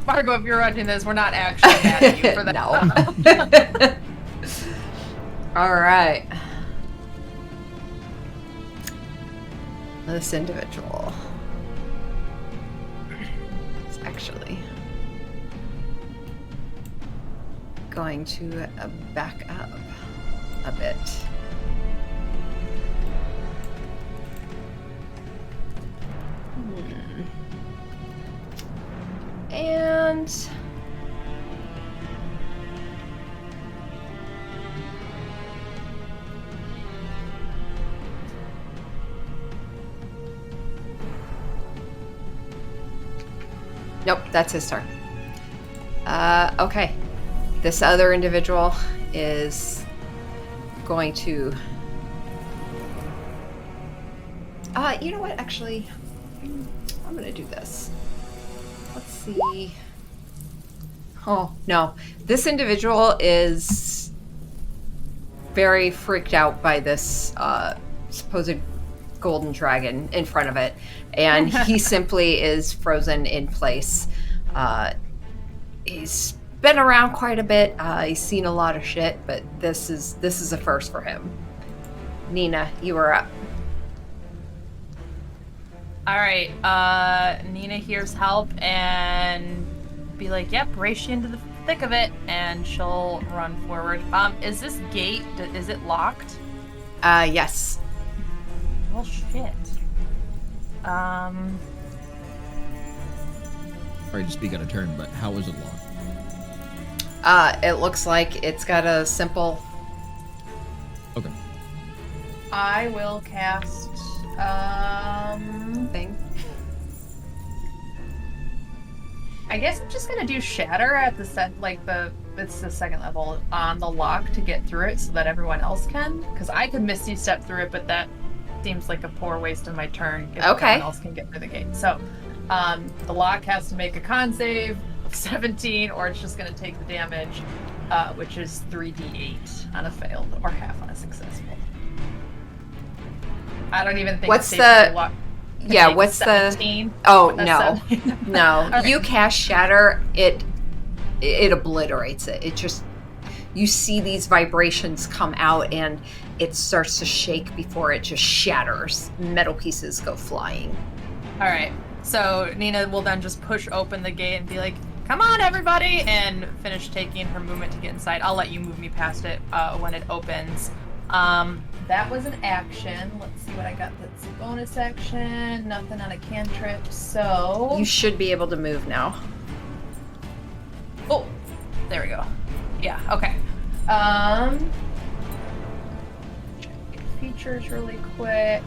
Margo, if you're watching this, we're not actually mad at you for No. that. All right. This individual is actually going to back up a bit. And nope, that's his turn. Okay. This other individual is going to you know what, actually I'm gonna do this. Let's see. Oh, no. This individual is very freaked out by this supposed golden dragon in front of it. And he simply is frozen in place. He's been around quite a bit. He's seen a lot of shit, but this is a first for him. Nina, you are up. All right, Nina hears help and be like, yep, race you into the thick of it, and she'll run forward. Is this gate, is it locked? Yes. Well, shit. Sorry to speak out of turn, but how is it locked? It looks like it's got a simple... Okay. I will cast, thing. I guess I'm just gonna do Shatter at the it's the second level on the lock to get through it so that everyone else can. Because I could Misty Step through it, but that seems like a poor waste of my turn if everyone else can get through the gate. So the lock has to make a con save of 17 or it's just gonna take the damage, which is 3d8 on a failed or half on a successful. I don't even think What's it's safe to lock. Yeah, what's 17? Oh, That's no. 17. No. Okay. You cast Shatter, it obliterates it. It just, you see these vibrations come out and it starts to shake before it just shatters. Metal pieces go flying. All right. So Nina will then just push open the gate and be like, come on, everybody, and finish taking her movement to get inside. I'll let you move me past it when it opens. That was an action. Let's see what I got. That's a bonus action. Nothing on a cantrip. So You should be able to move now. oh, there we go. Yeah. Okay. Check features really quick.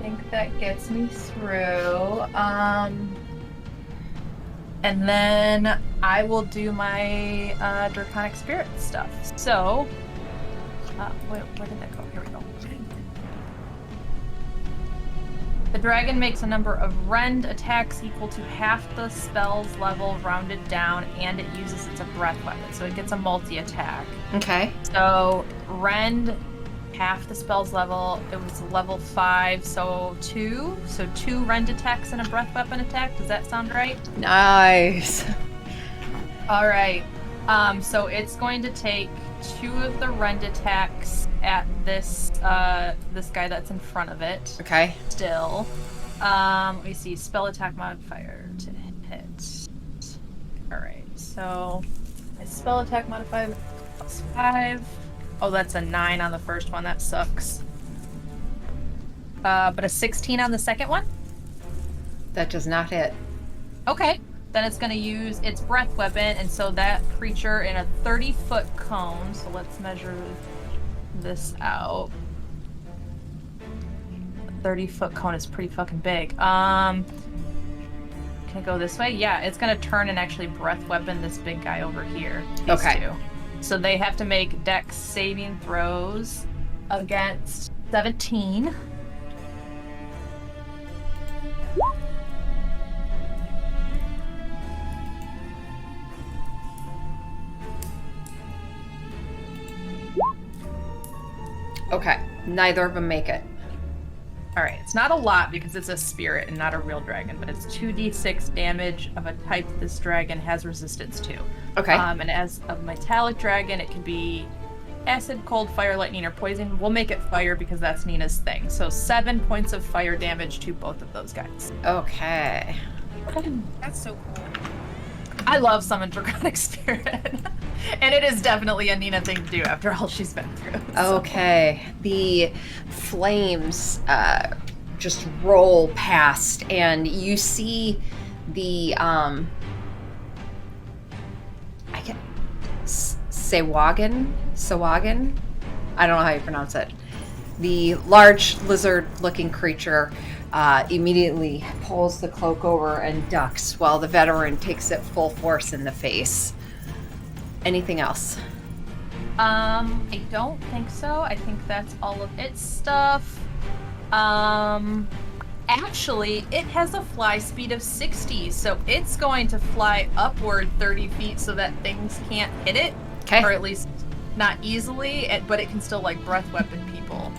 think that gets me through. And then I will do my Draconic Spirit stuff. So, where did that go? Here we go. The dragon makes a number of rend attacks equal to half the spell's level rounded down, and it uses its breath weapon, so it gets a multi-attack. Okay. So rend, half the spell's level. It was level 5, so 2. So 2 rend attacks and a breath weapon attack. Does that sound right? Nice. All right. So it's going to take 2 of the rend attacks at this this guy that's in front of it. Okay. Still. Let me see. Spell attack modifier to hit. All right. So my spell attack modifier plus 5. Oh, that's a 9 on the first one. That sucks. But a 16 on the second one? That does not hit. Okay. Then it's going to use its breath weapon, and so that creature in a 30-foot cone. So let's measure this out. 30-foot cone is pretty fucking big. Can I go this way? Yeah, it's going to turn and actually breath weapon this big guy over here. These Okay. 2. So they have to make dex saving throws against 17. Okay. Neither of them make it. All right, it's not a lot because it's a spirit and not a real dragon, but it's 2d6 damage of a type this dragon has resistance to. Okay. And as a metallic dragon, it can be acid, cold, fire, lightning, or poison. We'll make it fire because that's Nina's thing. So 7 points of fire damage to both of those guys. Okay. That's so cool. I love Summon Draconic Spirit. And it is definitely a Nina thing to do after all she's been through. So. Okay. The flames just roll past, and you see the I get Sawagan. I don't know how you pronounce it. The large lizard-looking creature immediately pulls the cloak over and ducks, while the veteran takes it full force in the face. Anything else? I don't think so. I think that's all of its stuff. Actually, it has a fly speed of 60, so it's going to fly upward 30 feet so that things can't hit it. Okay. Or at least not easily, but it can still, like, breath weapon people.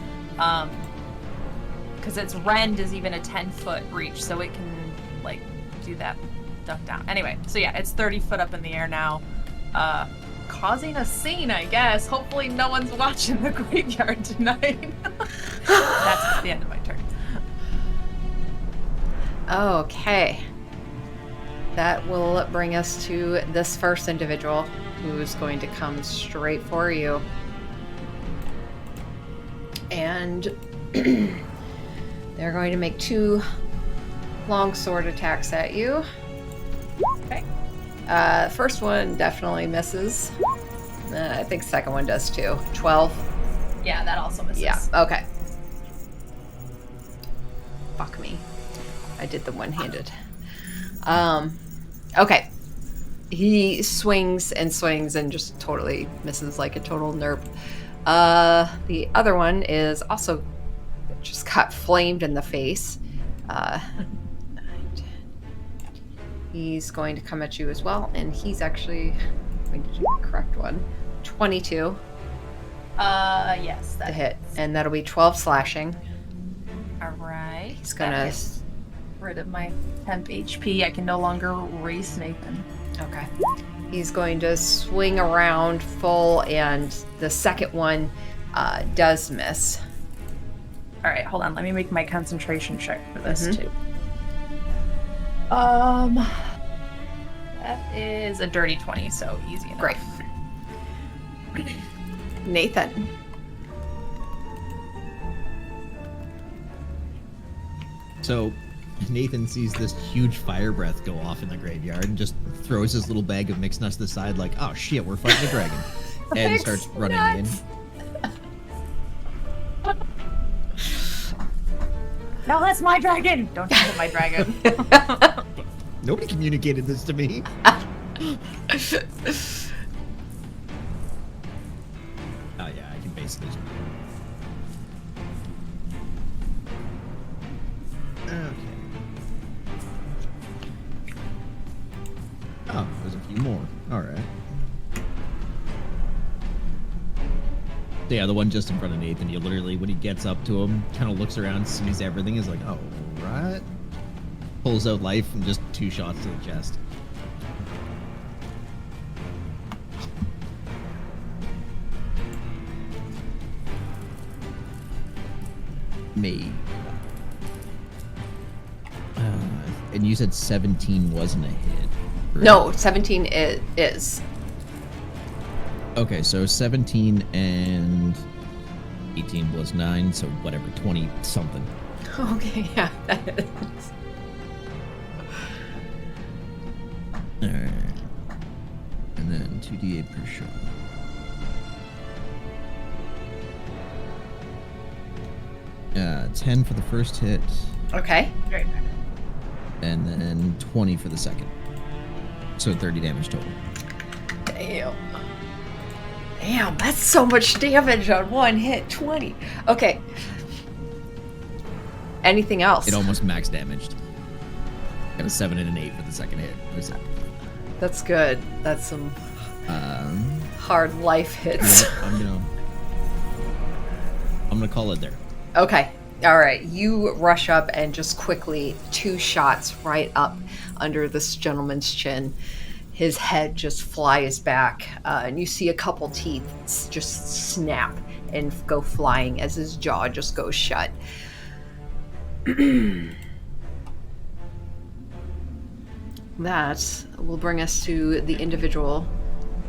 Because its rend is even a 10-foot reach, so it can, like, do that duck down. Anyway, so yeah, it's 30 foot up in the air now. Causing a scene, I guess. Hopefully no one's watching the graveyard tonight. That's the end of my turn. Okay. That will bring us to this first individual, who's going to come straight for you. And they're going to make 2 longsword attacks at you. Okay. First one definitely misses. I think second one does too. 12. Yeah, that also misses. Yeah, okay. Fuck me. I did the one-handed. Okay. He swings and just totally misses like a total nerp. The other one is also just got flamed in the face. He's going to come at you as well, and he's actually going to do the correct one. 22 Yes. to That hit, and that'll be 12 slashing. All right. He's gonna That gets rid of my temp HP. I can no longer race Nathan. Okay. He's going to swing around full, and the second one does miss. All right, hold on. Let me make my concentration check for this Mhm. too. That is a dirty 20, so easy enough. Great. Nathan. So Nathan sees this huge fire breath go off in the graveyard and just throws his little bag of mixed nuts to the side like, oh shit, we're fighting a dragon. And Mixed starts running nuts. No, that's my dragon. Don't talk to my dragon. Nobody communicated this to me. Oh yeah, I can basically. Okay. Oh, there's a few more. All right. So yeah, the one just in front of Nathan. You literally, when he gets up to him, kind of looks around, sees everything, is like, "Oh, right." Pulls out life and just 2 shots to the chest. Me. And you said 17 wasn't a hit. Right? No, 17 is. Okay, so 17 and 18 was 9, so whatever, 20 something. Okay, yeah, that is. Alright. And then 2d8 per shot. Uh, 10 for the first hit, Okay. Great. and then 20 for the second. So 30 damage total. Damn. Damn, that's so much damage on one hit. 20. Okay. Anything else? It almost max damaged. Got a 7 and an 8 for the second hit. What is that? That's good. That's some Um, hard life hits. yeah, I'm gonna call it there. Okay. All right. You rush up and just quickly 2 shots right up under this gentleman's chin. His head just flies back, and you see a couple teeth just snap and go flying as his jaw just goes shut. That will bring us to the individual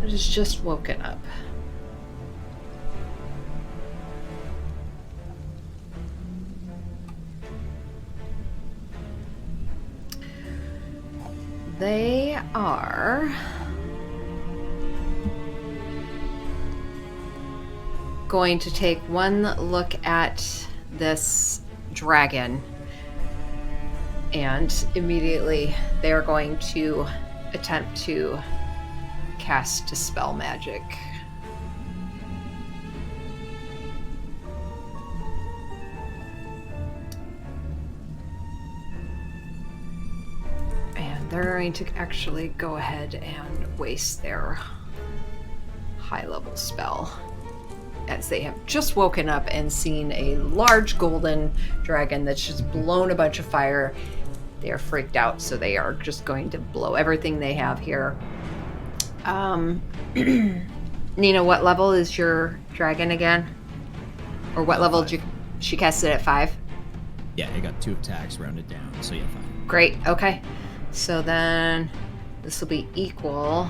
that has just woken up. They are going to take one look at this dragon, and immediately they are going to attempt to cast Dispel Magic. And they're going to actually go ahead and waste their high-level spell, as they have just woken up and seen a large golden dragon that's just blown a bunch of fire. They are freaked out, so they are just going to blow everything they have here. Nina, what level is your dragon again? Or what level did you... She cast it at 5? Yeah, it got 2 attacks rounded down, so yeah, 5. Great, okay. So then this will be equal.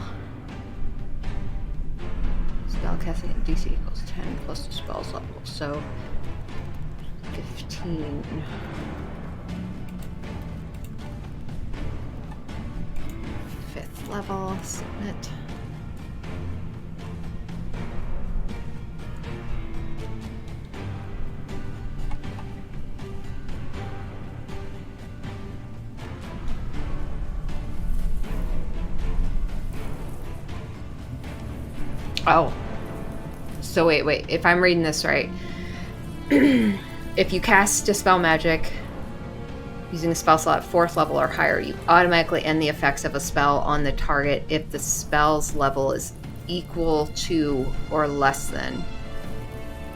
Spellcasting DC equals 10 plus the spell's level, so 15. Fifth level, submit. Oh. So wait. If I'm reading this right, if you cast Dispel Magic using a spell slot 4th level or higher, you automatically end the effects of a spell on the target if the spell's level is equal to or less than.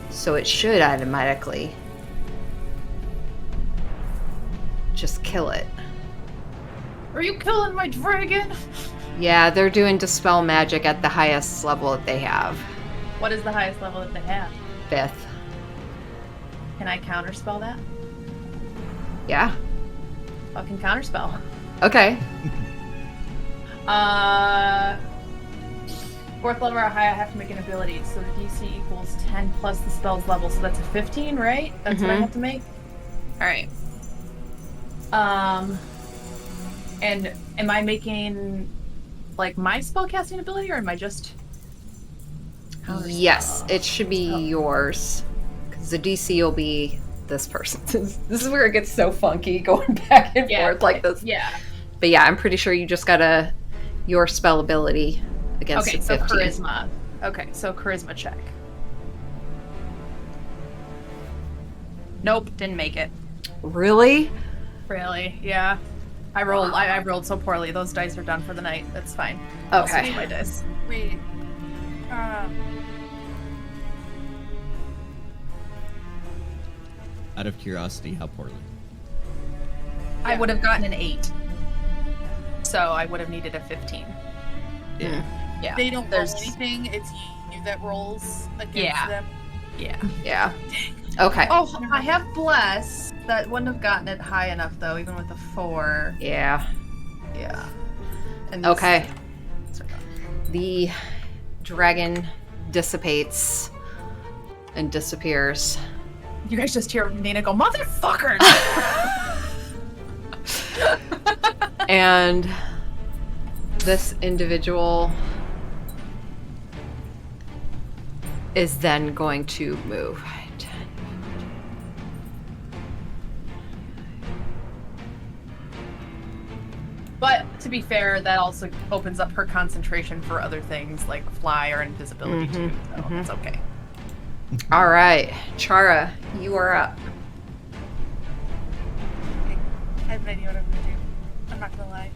So it should automatically just kill it. Are you killing my dragon? Yeah, they're doing Dispel Magic at the highest level that they have. What is the highest level that they have? 5th. Can I counterspell that? Yeah. Fucking counterspell. Okay. 4th level or higher, I have to make an ability. So the DC equals 10 plus the spell's level. So that's a 15, right? That's what I have to make? Alright. And am I making, like, my spellcasting ability, or am I just... Yes, it should be yours. Because the DC will be this person. This is where it gets so funky going back and forth like this. Yeah. But yeah, I'm pretty sure you just got your spell ability against Okay, a so 15. charisma. Okay, so charisma check. Nope, didn't make it. Really? Really? Yeah. I rolled so poorly. Those dice are done for the night. That's fine. I'll Okay. switch my dice. Wait. Out of curiosity, how poorly? I would have gotten an 8. So I would have needed a 15. Yeah. Yeah. They don't roll There's- anything. It's you that rolls against Yeah. them. Yeah. Yeah. Okay. Oh, I have bless. That wouldn't have gotten it high enough though, even with a 4. Yeah. Yeah. And these- Okay. The dragon dissipates and disappears. You guys just hear Nina go, motherfucker! And this individual is then going to move. But to be fair, that also opens up her concentration for other things like fly or invisibility too. So it's okay. All right, Chara, you are up. I have no idea what I'm gonna do. I'm not gonna lie.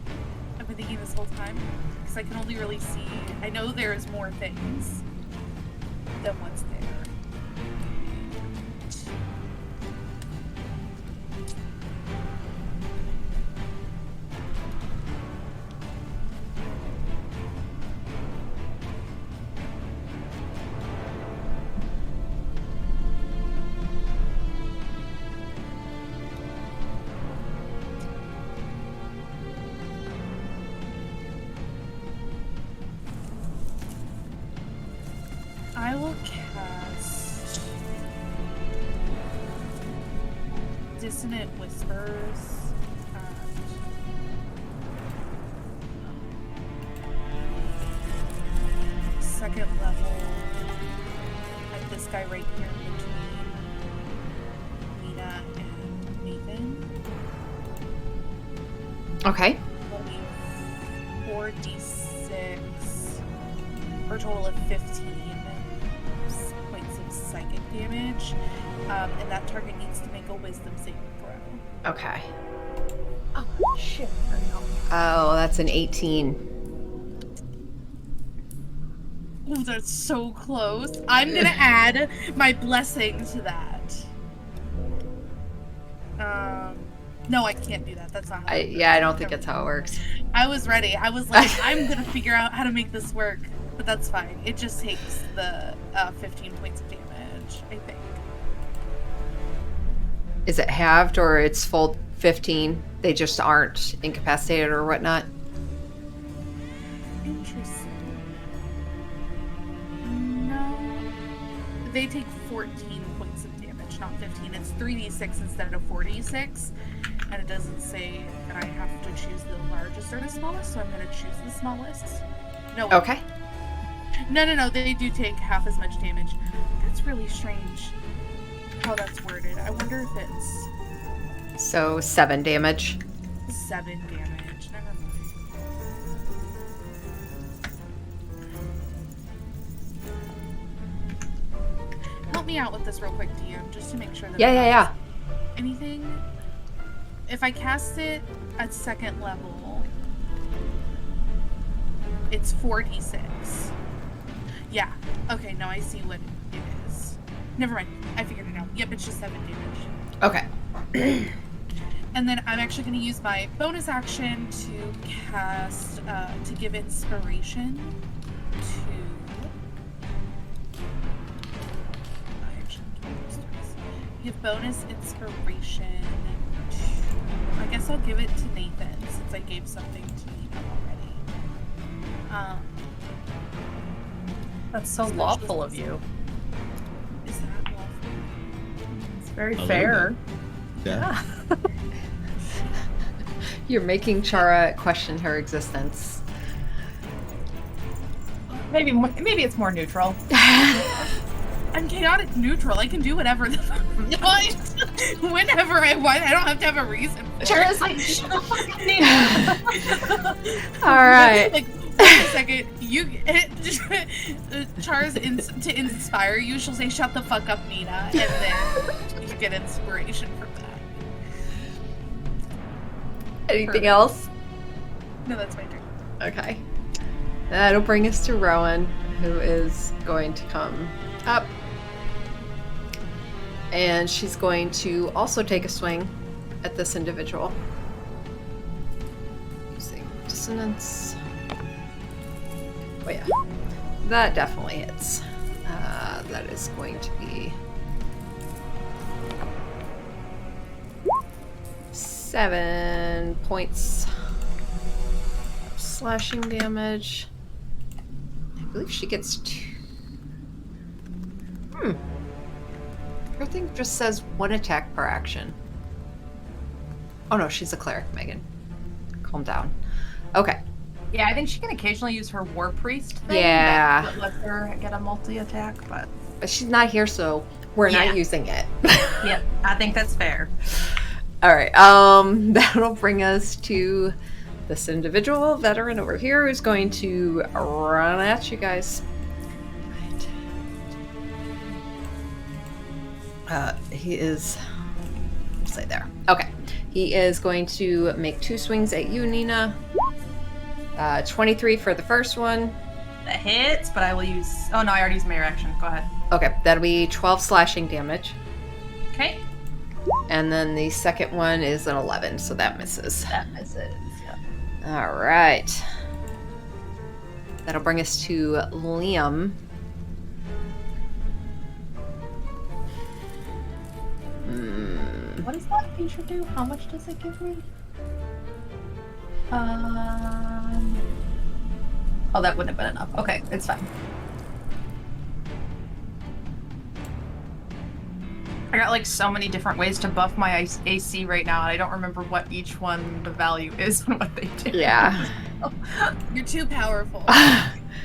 I've been thinking this whole time because I can only really see. I know there's more things than what's there. I will cast Dissonant Whispers at second level at this guy right here between Nina and Nathan. Okay. Will be 4d6 for a total of 15 points of psychic damage, and that target needs to make a wisdom saving throw. Okay. Oh shit. Oh, that's an 18. Ooh, that's so close. I'm gonna add my blessing to that. No, I can't do that. That's not how I don't think that's how it works. I was ready. I was like, I'm gonna figure out how to make this work, but that's fine. It just takes the 15 points of damage, I think. Is it halved or it's full 15? They just aren't incapacitated or whatnot? Interesting. No. They take 14 points of damage, not 15. It's 3d6 instead of 4d6. And it doesn't say that I have to choose the largest or the smallest, so I'm going to choose the smallest. No. Okay. No. They do take half as much damage. That's really strange how that's worded. I wonder if it's So 7 damage. 7 damage. Never mind. Help me out with this real quick, DM, just to make sure that Yeah. anything. If I cast it at second level, it's 4d6. Yeah. Okay, now I see what it is. Never mind. I figured it out. Yep, it's just 7 damage. Okay. And then I'm actually going to use my bonus action to cast, to give inspiration to... I actually can't use twice. Give bonus inspiration to... I guess I'll give it to Nathan, since I gave something to Nina already. That's so lawful of you. Is that lawful? It's very A little fair. Yeah. You're making Chara question her existence. Maybe it's more neutral. I'm chaotic neutral. I can do whatever the fuck I want, whenever I want. I don't have to have a reason. Chara's like, shut the fuck up, Nina. All right. Like, wait a second. You, Char's to inspire you, she'll say, "Shut the fuck up, Nina," and then you get inspiration from that. Anything else? No, that's my turn. Okay. That'll bring us to Rowan, who is going to come up. And she's going to also take a swing at this individual. Using dissonance. Oh yeah. That definitely hits. That is going to be 7 points of slashing damage. I believe she gets 2. Her thing just says 1 attack per action. Oh no, she's a cleric, Megan. Calm down. Okay. Yeah, I think she can occasionally use her War Priest thing. Yeah. That lets her get a multi-attack, but... But she's not here, so we're Yeah. not using it. Yep, I think that's fair. Alright, that'll bring us to this individual veteran over here who's going to run at you guys. He is... Say there. Okay. He is going to make 2 swings at you, Nina. 23 for the first one. That hits, but I will use... Oh no, I already used my reaction. Go ahead. Okay, that'll be 12 slashing damage. Okay. And then the second one is an 11, so that misses. That misses, yeah. Alright. That'll bring us to Liam. What does that feature do? How much does it give me? Oh, that wouldn't have been enough. Okay, it's fine. I got like so many different ways to buff my AC right now, and I don't remember what each one the value is and what they do. Yeah. You're too powerful.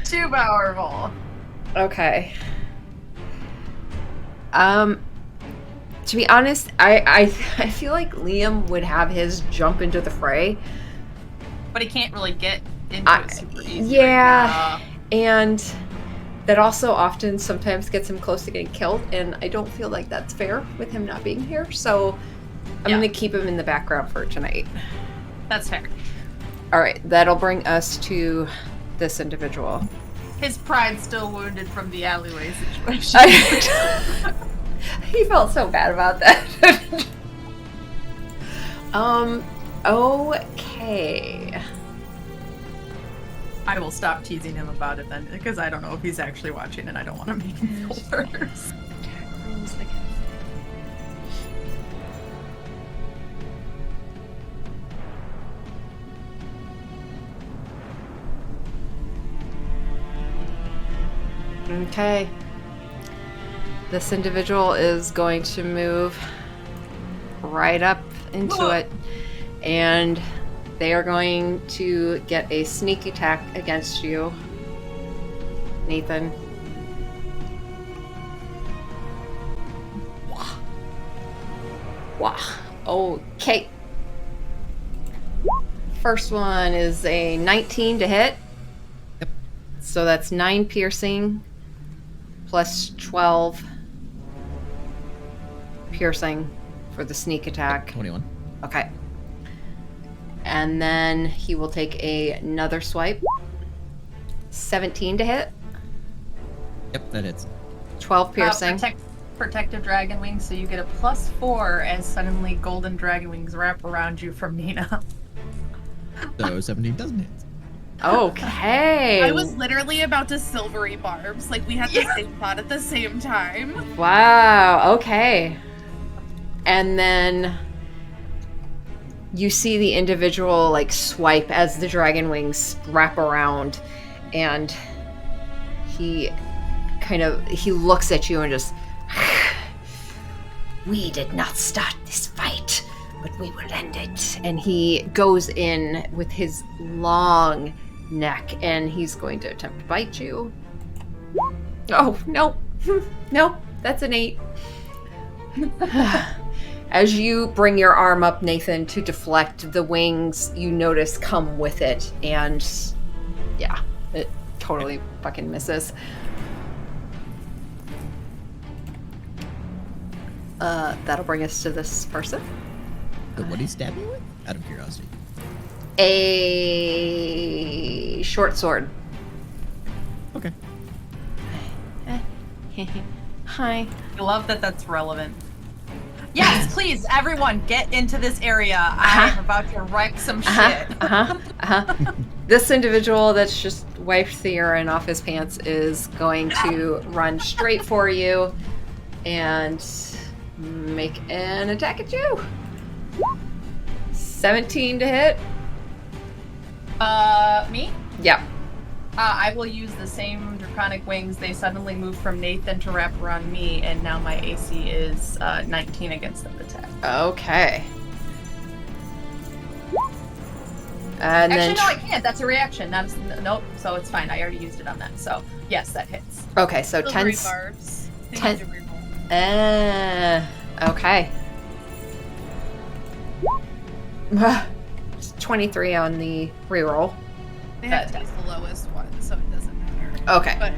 Too powerful. Okay. To be honest, I feel like Liam would have his jump into the fray. But he can't really get into it super easy. Yeah. And that also often sometimes gets him close to getting killed, and I don't feel like that's fair with him not being here, so I'm going to keep him in the background for tonight. That's fair. Alright, that'll bring us to this individual. His pride's still wounded from the alleyway situation. He felt so bad about that. Okay. I will stop teasing him about it then, because I don't know if he's actually watching and I don't want to make him feel worse. Okay. This individual is going to move right up into it, and they are going to get a sneak attack against you, Nathan. Wow. Okay. First one is a 19 to hit. Yep. So that's 9 piercing plus 12 piercing for the sneak attack. 21. Okay. And then he will take another swipe. 17 to hit. Yep, that hits. 12 piercing. Protective dragon wings, so you get a +4 as suddenly golden dragon wings wrap around you from Nina. So 17 doesn't hit. Okay. I was literally about to silvery barbs. Like, we had the same thought at the same time. Wow. Okay. And then you see the individual like swipe as the dragon wings wrap around, and he looks at you and just, "We did not start this fight, but we will end it." And he goes in with his long neck, and he's going to attempt to bite you. Oh, no. No, that's an 8. As you bring your arm up, Nathan, to deflect, the wings you notice come with it, and yeah, it totally fucking misses. That'll bring us to this person. So what did he stab you with? Out of curiosity. A short sword. Okay. Hi. I love that that's relevant. Yes, please, everyone, get into this area. Uh-huh. I'm about to wreck some shit. This individual that's just wiped the urine off his pants is going to run straight for you and make an attack at you. 17 to hit. Me? Yep. I will use the same draconic wings. They suddenly move from Nathan to wrap around me, and now my AC is 19 against that attack. Okay. And Actually, then no, I can't. That's a reaction. Nope. So it's fine. I already used it on that. So yes, that hits. okay, so Silvery 10. barbs. They 10 need to reroll. Okay. 23 on the reroll. They have to use the lowest one, so it doesn't matter. Okay. But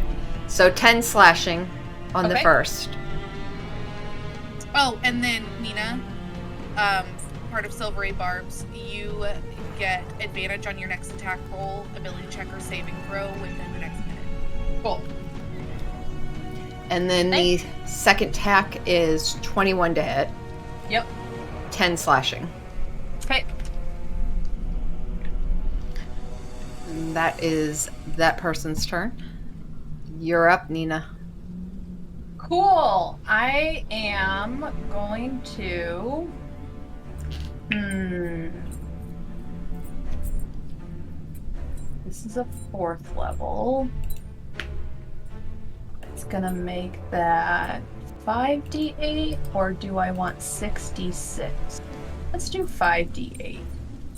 So 10 slashing on the Okay. first. oh, and then Nina, part of Silvery Barbs, you get advantage on your next attack roll, ability check, or saving throw within the next minute. Cool. And then the second attack is 21 to hit, Yep. 10 slashing. Okay. And that is that person's turn. You're up, Nina. Cool. I am going to. This is a 4th level. It's gonna make that 5d8, or do I want 6d6? Let's do 5d8.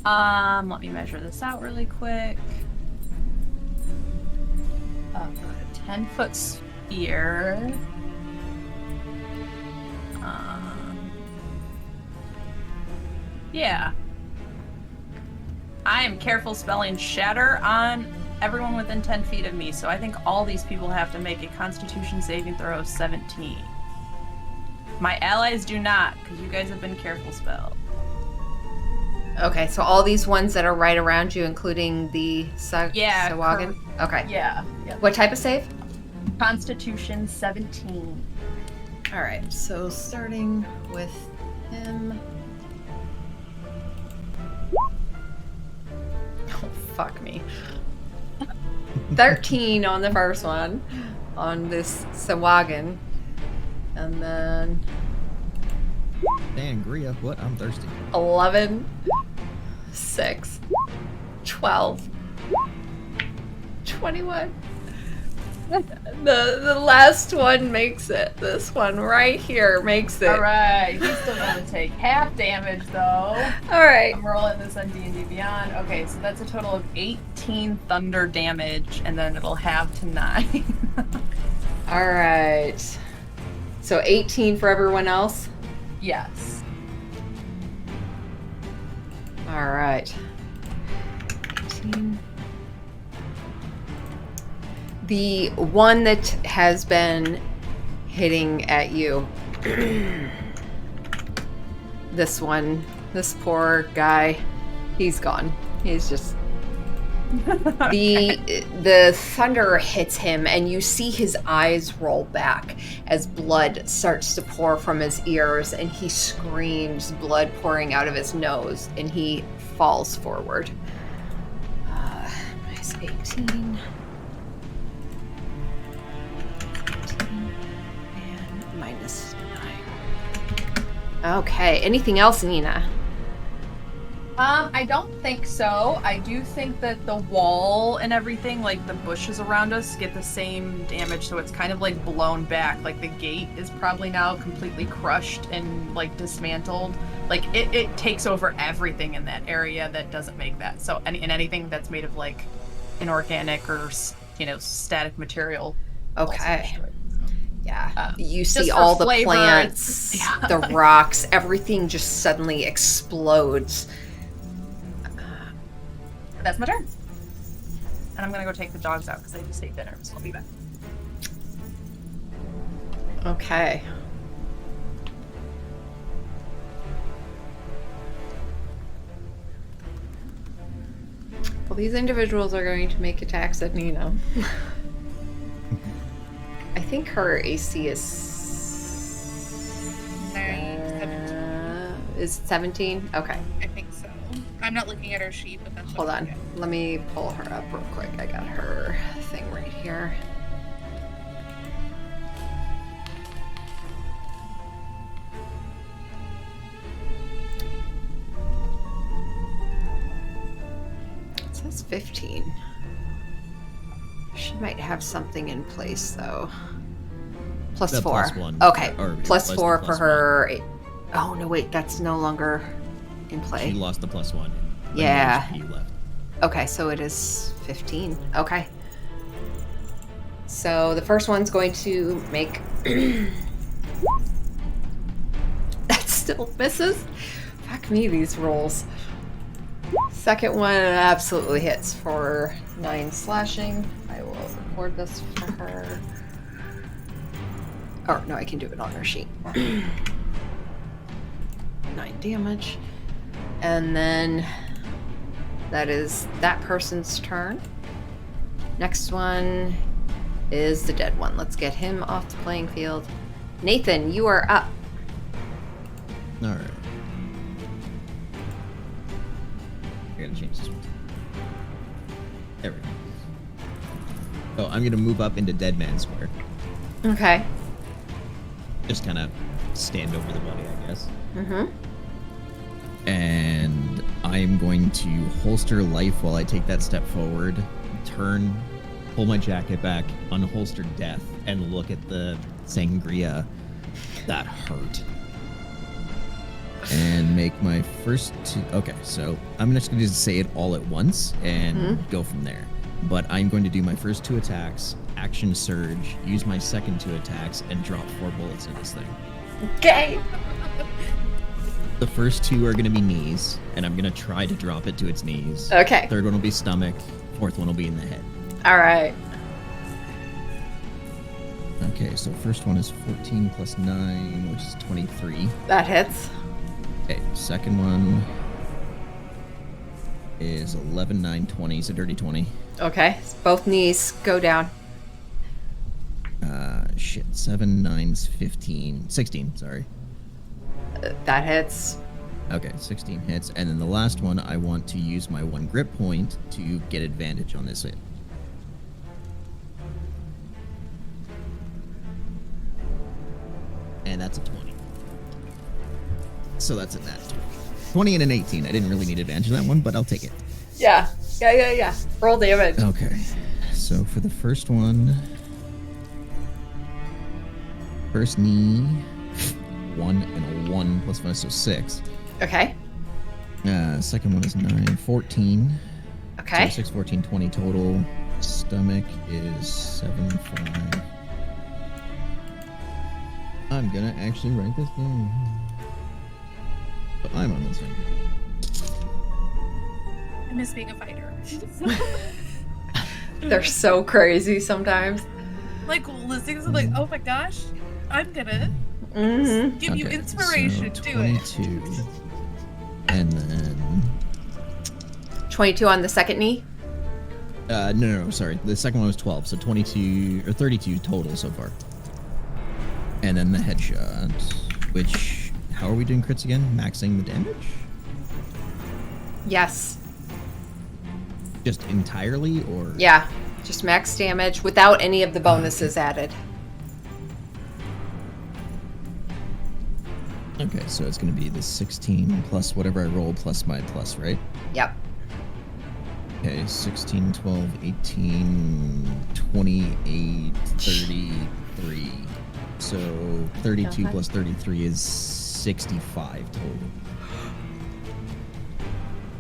Let me measure this out really quick. A 10-foot sphere. Yeah. I am careful spelling shatter on everyone within 10 feet of me, so I think all these people have to make a Constitution saving throw of 17. My allies do not, because you guys have been careful spelled. Okay, so all these ones that are right around you, including the Yeah, Sahuagin? Okay. Yeah. What type of save? Constitution 17. All right, so starting with him. Oh, fuck me. 13 on the first one, on this Sahuagin. And then Sangria. What? I'm thirsty. 11, 6, 12, 21. The last one makes it. This one right here makes it. Alright, he's still going to take half damage, though. All right. I'm rolling this on D&D Beyond. Okay, so that's a total of 18 thunder damage, and then it'll halve to 9. All right. So 18 for everyone else? Yes. All right. 18. The one that has been hitting at you. This one, this poor guy, he's gone. He's just the thunder hits him and you see his eyes roll back as blood starts to pour from his ears and he screams, blood pouring out of his nose, and he falls forward. Minus 18. And minus 9. Okay, anything else, Nina? I don't think so. I do think that the wall and everything, like the bushes around us, get the same damage, so it's kind of like blown back. Like the gate is probably now completely crushed and like dismantled. Like it takes over everything in that area that doesn't make that. So anything that's made of like inorganic or static material. Okay. Yeah. You see just for all the flavor, plants, yeah. the rocks, everything just suddenly explodes. That's my turn. And I'm gonna go take the dogs out because they just ate dinner, so I'll be back. Okay. Well, these individuals are going to make attacks at Nina. I think her AC is 17. Okay. I think so. I'm not looking at her sheet, but that's Hold what on. Let me pull her up real quick. I got her thing right here. It says 15. She might have something in place though. Plus The 4. +1. Okay. Or Plus plus 4 the for +1. her. Oh no, wait. That's no longer in play. She lost the +1. when Yeah. the HP left. Okay, so it is 15. Okay. So the first one's going to make. That still misses. Fuck me, these rolls. Second one absolutely hits for 9 slashing. I will record this for her. Oh, no, I can do it on her sheet. 9 damage. And then that is that person's turn. Next one is the dead one. Let's get him off the playing field. Nathan, you are up. All right. I gotta change this one. There we go. So I'm gonna move up into Dead Man Square. Okay. Just kind of stand over the body, I guess. Mm-hmm. And I'm going to holster life while I take that step forward, turn, pull my jacket back, unholster death, and look at the sangria that hurt. And make my first two. Okay, so I'm just going to say it all at once and go from there. But I'm going to do my first 2 attacks, action surge, use my second 2 attacks, and drop 4 bullets in this thing. Okay. The first 2 are going to be knees, and I'm going to try to drop it to its knees. Okay. Third one will be stomach. Fourth one will be in the head. All right. Okay, so first one is 14 plus 9, which is 23. That hits. Okay, second one is 11, 9, 20, so dirty 20. Okay. Both knees go down. Shit, 7, 9's 15, 16, sorry. That hits. Okay, 16 hits. And then the last one, I want to use my 1 grip point to get advantage on this hit. And that's a 20. So that's a nat 20. 20 and an 18. I didn't really need advantage on that one, but I'll take it. Yeah. Yeah. Roll damage. Okay. So for the first one, first knee, 1 and a 1 plus 5, so 6. Okay. Second one is 9, 14. Okay. So 6, 14, 20 total. Stomach is 7, 5. I'm gonna actually write this down. But I'm on this thing. I miss being a fighter. They're so crazy sometimes. Like listening to like, oh my gosh, I'm gonna Mm-hmm. give you Okay, inspiration. so Do it. 22. And then 22 on the second knee. no, sorry. The second one was 12, so 22 or 32 total so far. And then the headshot, which how are we doing crits again? Maxing the damage? Yes. Just entirely, or Yeah. Just max damage without any of the bonuses added. Okay, so it's going to be the 16 plus whatever I roll plus my plus, right? Yep. Okay, 16, 12, 18, 28, 33. So 32 Okay. plus 33 is 65 total.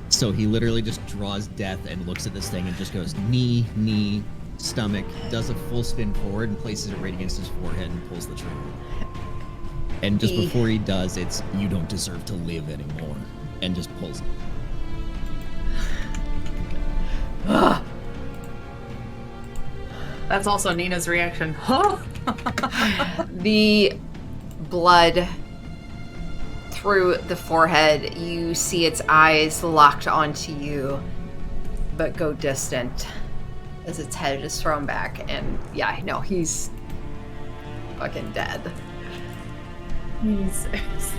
So he literally just draws death and looks at this thing and just goes knee, knee, stomach, does a full spin forward, and places it right against his forehead and pulls the trigger. And just before he does, it's, "You don't deserve to live anymore," and just pulls it. That's also Nina's reaction. Huh? The blood through the forehead, you see its eyes locked onto you, but go distant as its head is thrown back. And yeah, no, he's fucking dead. Jesus.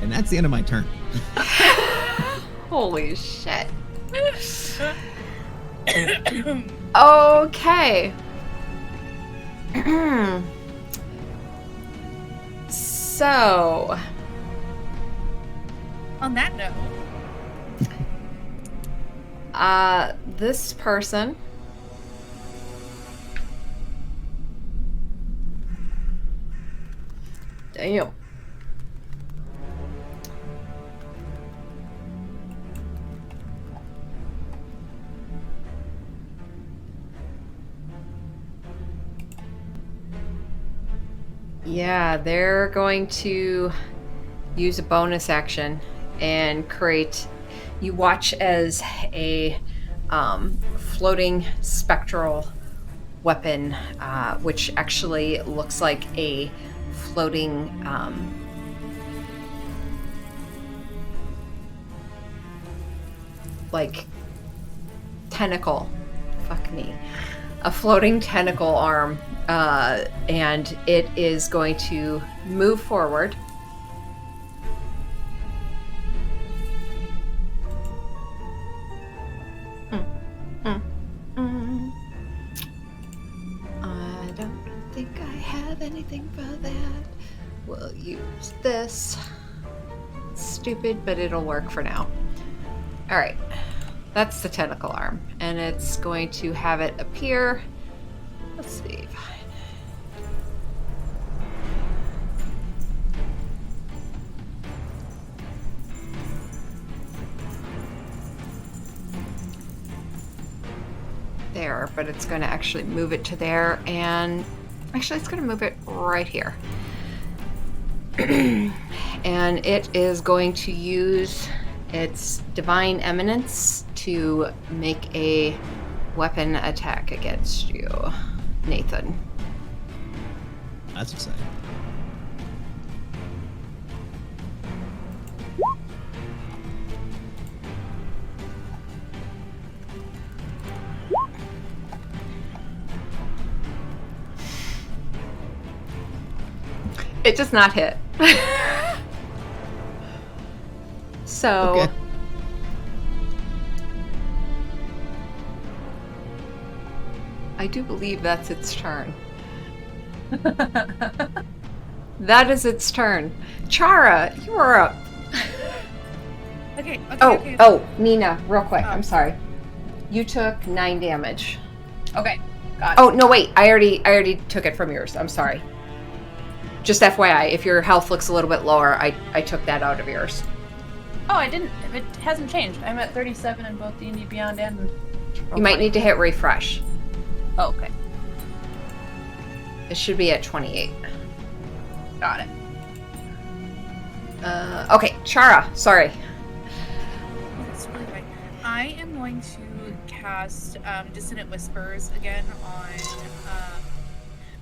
And that's the end of my turn. Holy shit. Okay. So, On that note, this person damn. Yeah, they're going to use a bonus action and create. You watch as a floating spectral weapon, which actually looks like a floating like tentacle. Fuck me. A floating tentacle arm. And it is going to move forward. I don't think I have anything for that. We'll use this. Stupid, but it'll work for now. All right. That's the tentacle arm. And it's going to have it appear. Let's see. There, but it's going to actually move it to there, and actually it's going to move it right here. And it is going to use its divine eminence to make a weapon attack against you, Nathan. That's exciting. It does not hit. So Okay. I do believe that's its turn. That is its turn. Chara, you are up. okay. Oh, Nina, real quick. Oh. I'm sorry. You took 9 damage. Okay, got it. Oh no, wait. I already took it from yours. I'm sorry. Just FYI, if your health looks a little bit lower, I took that out of yours. Oh, I didn't. It hasn't changed. I'm at 37 in both D&D Beyond and. You might need to hit refresh. Oh, okay. It should be at 28. Got it. Okay, Chara. Sorry. That's really fine. I am going to cast Dissonant Whispers again on.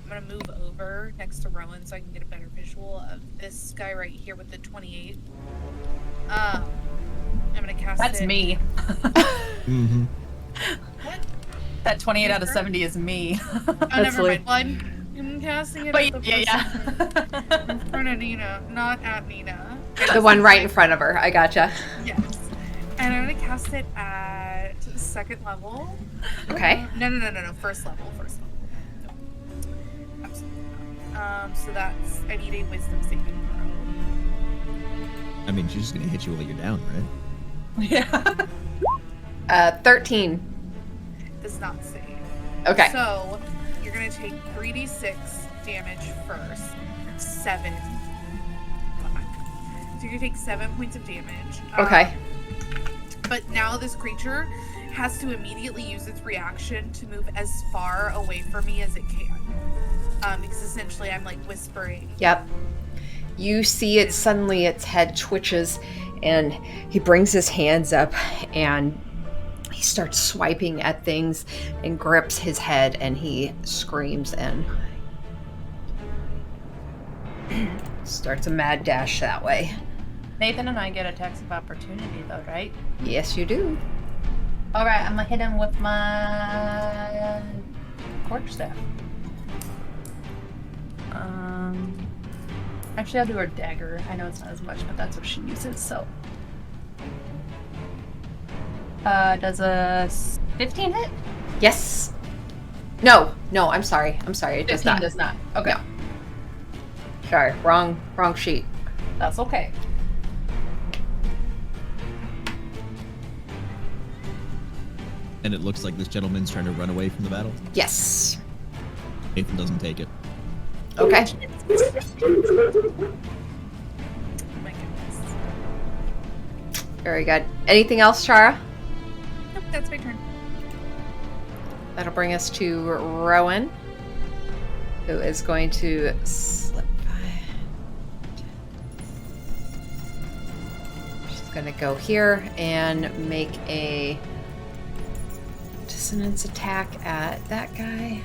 I'm gonna move over next to Rowan so I can get a better visual of this guy right here with the 28. I'm gonna cast That's it. me. Mm-hmm. What? That 28 out of 70 is me. Oh, That's never like- mind. Well, I'm casting it But at the person in front of Nina, not at Nina. The one right in front of her. I gotcha. Yes. And I'm gonna cast it at 2nd level. Okay. No. First level. No. Absolutely not. So that's, I need a wisdom saving throw. I mean, she's just gonna hit you while you're down, right? Yeah. 13. Does not save. Okay. So you're gonna take 3d6 damage first. 7. So you're gonna take 7 points of damage. Okay. But now this creature has to immediately use its reaction to move as far away from me as it can. Because essentially I'm like whispering. Yep. You see it suddenly, its head twitches, and he brings his hands up and he starts swiping at things and grips his head, and he screams and starts a mad dash that way. Nathan and I get attacks of opportunity, though, right? Yes, you do. All right, I'm gonna hit him with my quarterstaff. Actually, I'll do her dagger. I know it's not as much, but that's what she uses. So, does a 15 hit? Yes. No, I'm sorry. It does 15 not. does not. Okay, No. Sorry, wrong sheet. that's okay. And it looks like this gentleman's trying to run away from the battle. Yes. Nathan doesn't take it. Okay. Oh my goodness. Very good. Anything else, Chara? Nope, that's my turn. That'll bring us to Rowan, who is going to slip by. She's going to go here and make a dissonance attack at that guy.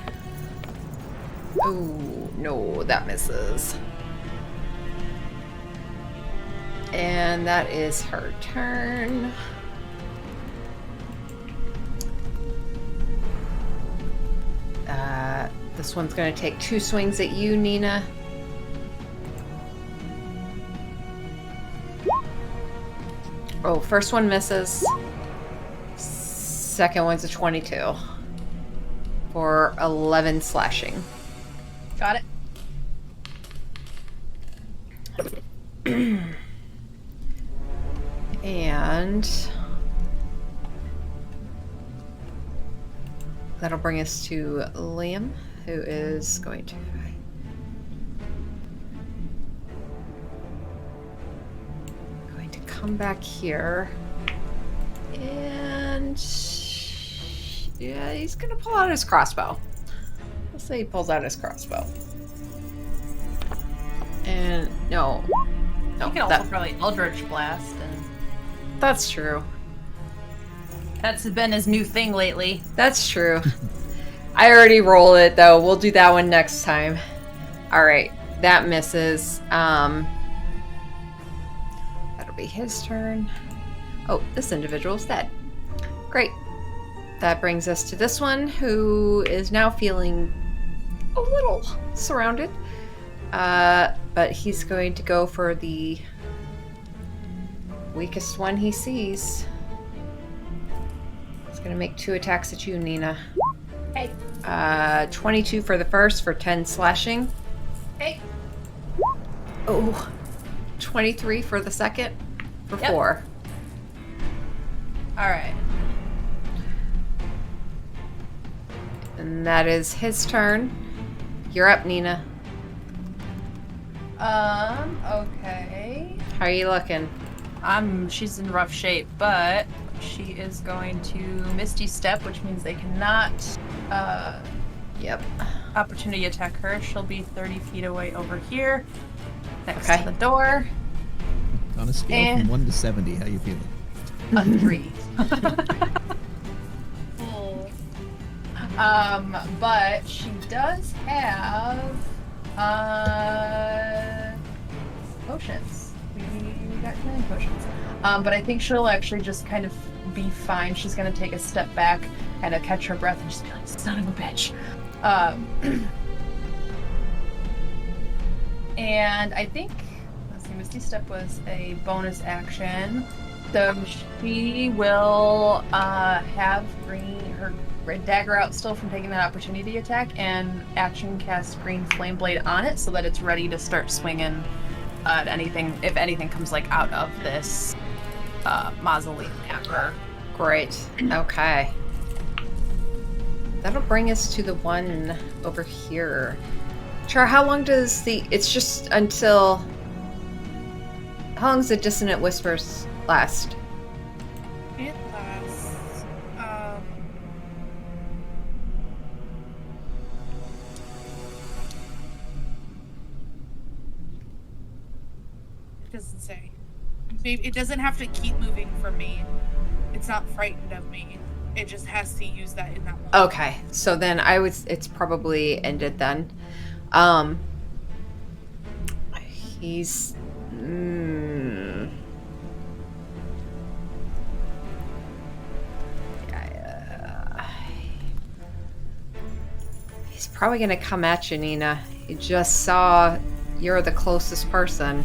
Oh, no, that misses. And that is her turn. This one's going to take 2 swings at you, Nina. Oh, first one misses. Second one's a 22 for 11 slashing. Got it. And that'll bring us to Liam, who is going to come back here. And yeah, he's gonna pull out his crossbow. Let's say he pulls out his crossbow. And no, You can also probably Eldritch Blast, and that's true. that's been his new thing lately. That's true. I already rolled it though. We'll do that one next time. All right, that misses. That'll be his turn. Oh, this individual's dead. Great. That brings us to this one, who is now feeling a little surrounded. But he's going to go for the weakest one he sees. He's going to make 2 attacks at you, Nina. Hey. 22 for the first for 10 slashing. Hey. Oh, 23 for the second for Yep. 4. All right. And that is his turn. You're up, Nina. Okay. How are you looking? She's in rough shape, but she is going to Misty Step, which means they cannot Yep. opportunity attack her. She'll be 30 feet away over here, next Okay. to the door. On a scale from 1 to 70, how you feeling? A 3. But she does have potions. We got healing potions. But I think she'll actually just kind of be fine. She's gonna take a step back, kind of catch her breath, and just be like, "Son of a bitch." And I think, let's see, Misty Step was a bonus action. So she will have her red dagger out still from taking that opportunity attack, and action cast Green Flame Blade on it so that it's ready to start swinging at anything, if anything comes like out of this mausoleum at her. Great. Okay. That'll bring us to the one over here. Char, how long does it's just until, how long does the Dissonant Whispers last? It lasts. It doesn't say. Maybe it doesn't have to keep moving for me. It's not frightened of me. It just has to use that in that moment. Okay, so then it's probably ended then. He's he's probably gonna come at you, Nina. You just saw you're the closest person.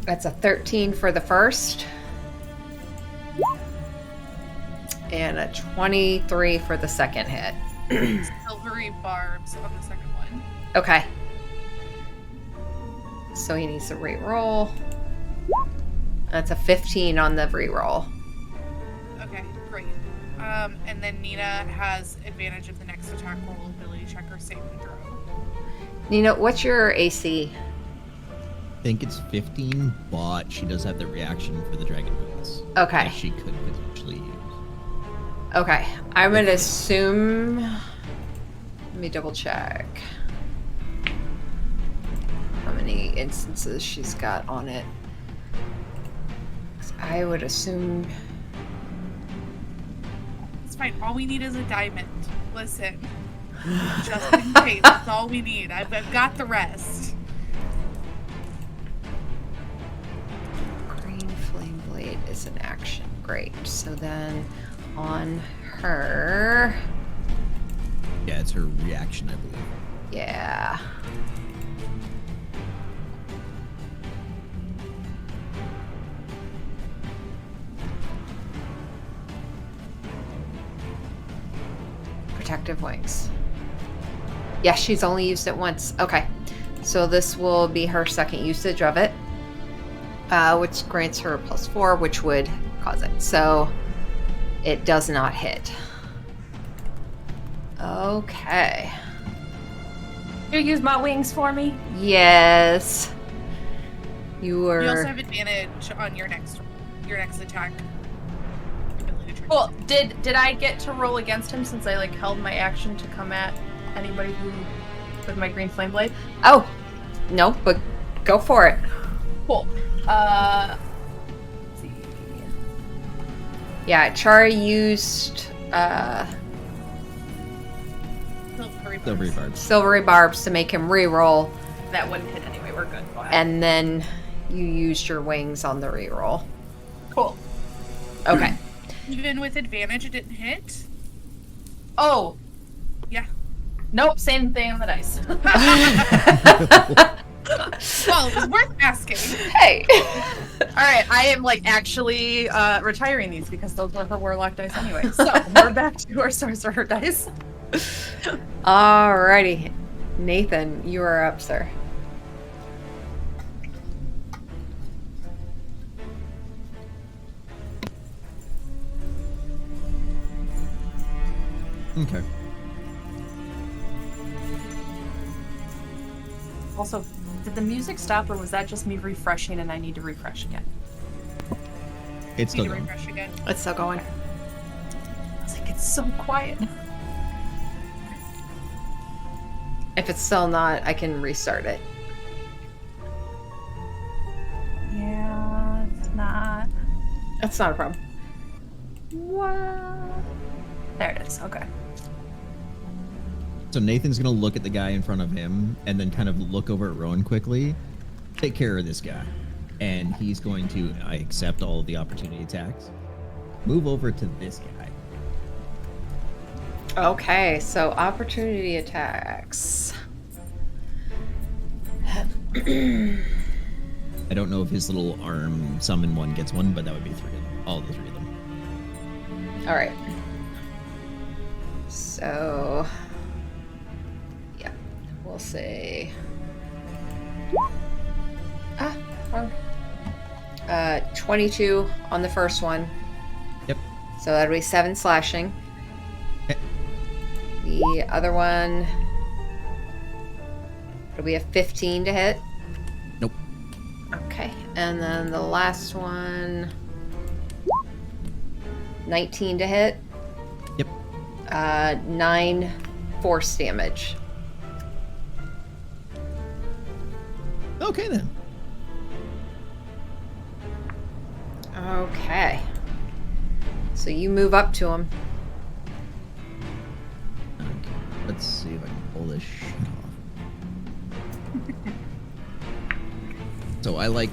That's a 13 for the first. And a 23 for the second hit. Silvery barbs on the second one. Okay. So he needs to re-roll. That's a 15 on the re-roll. Okay, great. And then Nina has advantage of the next attack roll, ability check, or saving throw. Nina, what's your AC? I think it's 15, but she does have the reaction for the dragon wings. Okay. That she could potentially use. Okay. I'm going to assume... Let me double check. How many instances she's got on it. I would assume... It's fine. All we need is a diamond. Listen. Just in case. That's all we need. I've got the rest. Green Flame Blade is an action. Great. So then on her... Yeah, it's her reaction, I believe. Yeah. Protective wings. Yeah, she's only used it once. Okay. So this will be her second usage of it. Which grants her a +4, which would cause it. So it does not hit. Okay. You use my wings for me? Yes. You were... You also have advantage on your next attack. Ability check. Well, did I get to roll against him since I held my action to come at anybody who with my green flame blade? Oh, no, but go for it. Cool. Let's see. Yeah, Chara used Silvery barbs. Silvery barbs. silvery barbs to make him re-roll, That wouldn't hit anyway. We're good. Go ahead. and then you used your wings on the re-roll. Cool. Okay. Even with advantage, it didn't hit. Oh. Yeah. Nope. Same thing on the dice. Well, it was worth asking. Hey. All right. I am actually retiring these because those were her warlock dice anyway. So we're back to our sorcerer dice. Alrighty. Nathan, you are up, sir. Okay. Also, did the music stop or was that just me refreshing and I need to refresh again? It's Need still to going. refresh again. It's still going. I was like, it's so quiet. If it's still not, I can restart it. Yeah, it's not. That's not a problem. What? There it is. Okay. So Nathan's gonna look at the guy in front of him and then kind of look over at Rowan quickly. Take care of this guy. And he's going to accept all of the opportunity attacks. Move over to this guy. Okay, so opportunity attacks. I don't know if his little arm summon one gets one, but that would be three of them. All the three of them. All right. So, yeah, we'll say. Wrong. 22 on the first one. Yep. So that'll be 7 slashing. Okay. The other one. Do we have 15 to hit? Nope. Okay. And then the last one, 19 to hit. Yep. 9 force damage. Okay then. Okay. So you move up to him. Okay. Let's see if I can pull this shit off. So I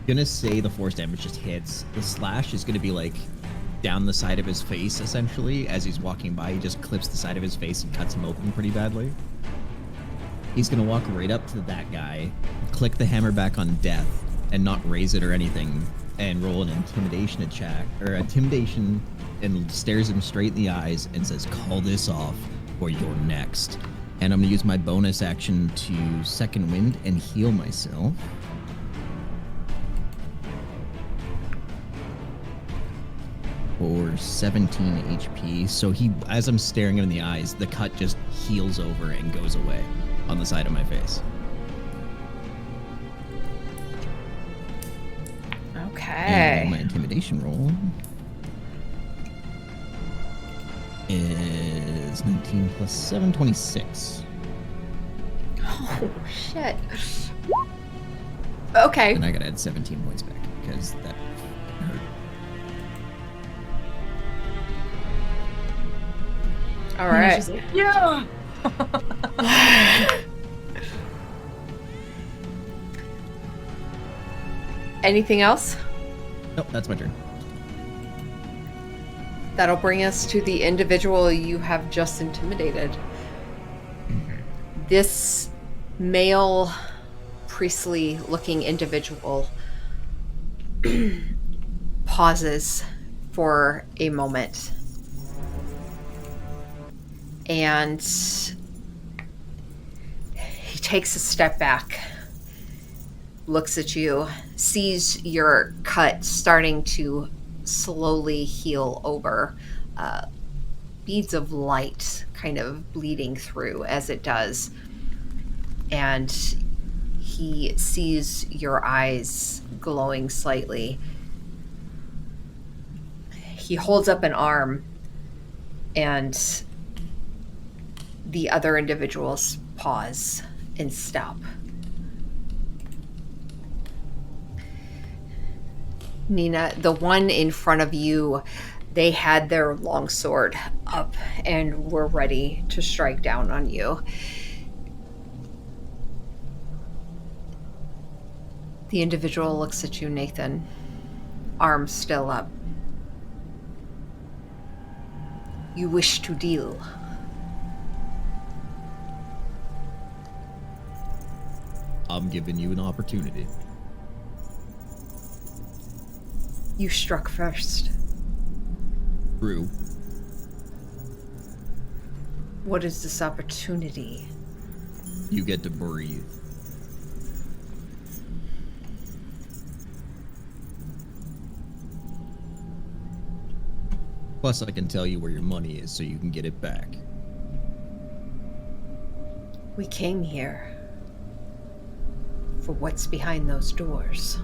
gonna say the force damage just hits. The slash is gonna be like down the side of his face essentially. As he's walking by, he just clips the side of his face and cuts him open pretty badly. He's gonna walk right up to that guy, click the hammer back on death, and not raise it or anything, and roll an intimidation check and stares him straight in the eyes and says, "Call this off or you're next." And I'm gonna use my bonus action to second wind and heal myself. For 17 HP. So as I'm staring him in the eyes, the cut just heals over and goes away on the side of my face. Okay. And my intimidation roll is 19 plus 7, 26. Oh, shit. Okay. And I gotta add 17 points back because that hurt. All And right. she's like, yeah. Anything else? Nope, that's my turn. That'll bring us to the individual you have just intimidated. This male, priestly looking individual pauses for a moment. And he takes a step back, looks at you, sees your cut starting to slowly heal over, beads of light kind of bleeding through as it does. And he sees your eyes glowing slightly. He holds up an arm, and the other individuals pause and stop. Nina, the one in front of you, they had their longsword up and were ready to strike down on you. The individual looks at you, Nathan, arms still up. You wish to deal. I'm giving you an opportunity. You struck first. True. What is this opportunity? You get to breathe. Plus, I can tell you where your money is so you can get it back. We came here for what's behind those doors.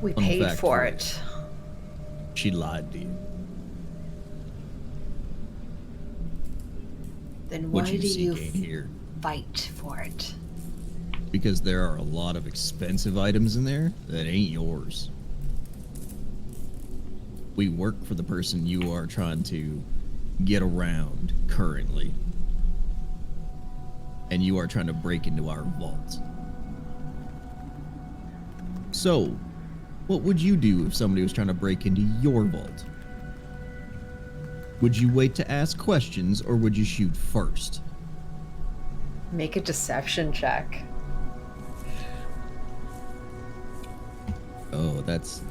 We Fun paid fact for for you. it. She lied to you. Then why What do you seek you ain't here. fight for it? Because there are a lot of expensive items in there that ain't yours. We work for the person you are trying to get around currently. And you are trying to break into our vault. So, what would you do if somebody was trying to break into your vault? Would you wait to ask questions or would you shoot first? Make a deception check. Oh, that's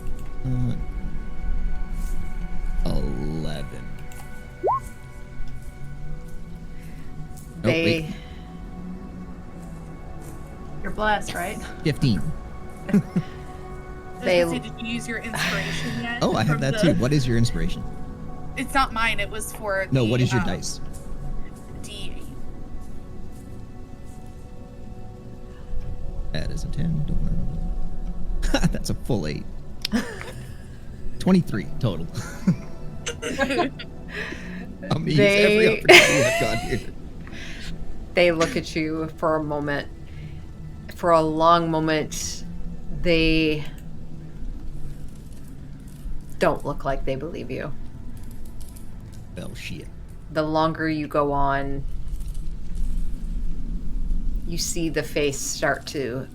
11. They You're blessed, right? 15. I was They- gonna say, did you use your inspiration yet? Oh, I have from that the- too. What is your inspiration? It's not mine. It was for. No, the, what is your dice? D8. bad as a 10. Don't worry. That's a full 8. 23 total. I mean, every opportunity I've got here. They look at you for a moment. For a long moment, they don't look like they believe you. Oh, shit. The longer you go on, you see the face start to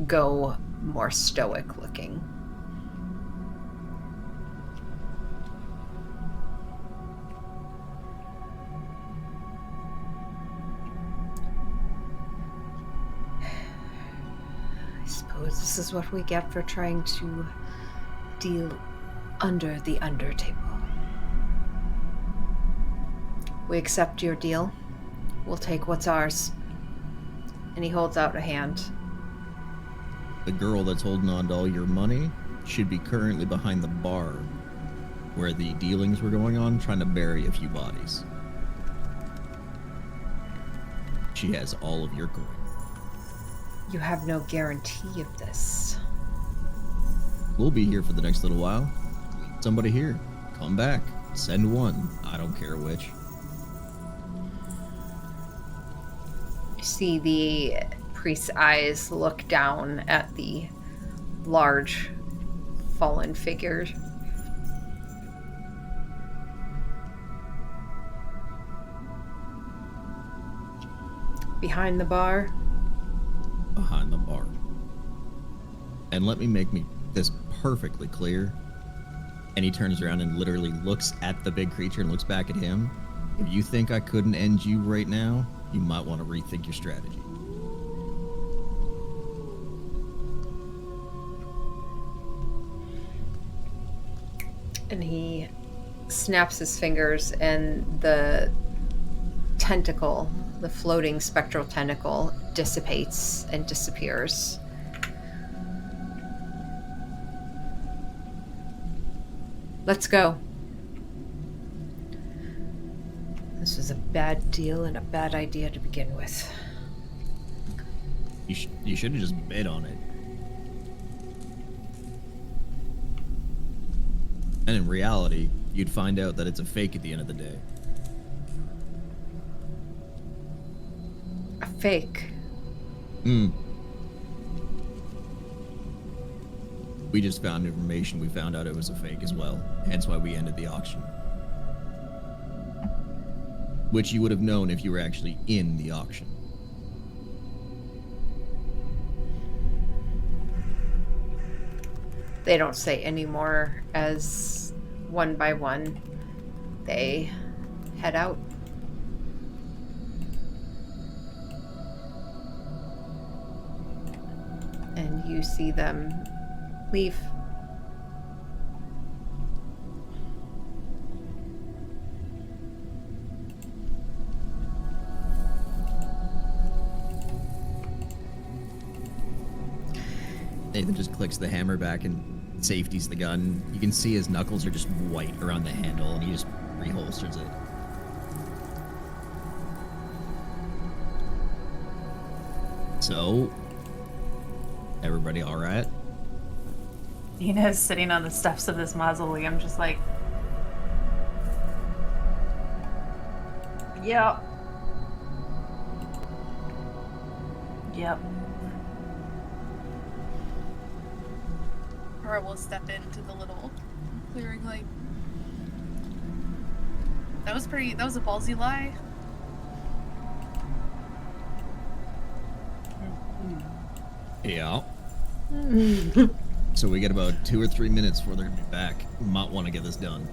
go more stoic looking. I suppose this is what we get for trying to deal under the undertable. We accept your deal. We'll take what's ours. And he holds out a hand. The girl that's holding on to all your money should be currently behind the bar where the dealings were going on, trying to bury a few bodies. She has all of your coin. You have no guarantee of this. We'll be here for the next little while. Somebody here. Come back. Send one. I don't care which. You see the priest's eyes look down at the large fallen figure. Behind the bar. Behind the bar. And let me make this perfectly clear. And he turns around and literally looks at the big creature and looks back at him. If you think I couldn't end you right now, you might want to rethink your strategy. And he snaps his fingers, and the tentacle, the floating spectral tentacle, dissipates and disappears. Let's go. This was a bad deal and a bad idea to begin with. You should have just bet on it. And in reality, you'd find out that it's a fake at the end of the day. A fake. We just found information. We found out it was a fake as well. Hence why we ended the auction. Which you would have known if you were actually in the auction. They don't say any more as one by one they head out. And you see them leave. Nathan just clicks the hammer back and safeties the gun. You can see his knuckles are just white around the handle, and he just reholsters it. So, everybody all right? Nina is sitting on the steps of this mausoleum, just like, yep. Yep. Or we'll step into the little clearing, like, that was a ballsy lie. Yeah. So we get about 2 or 3 minutes before they're gonna be back. We might want to get this done.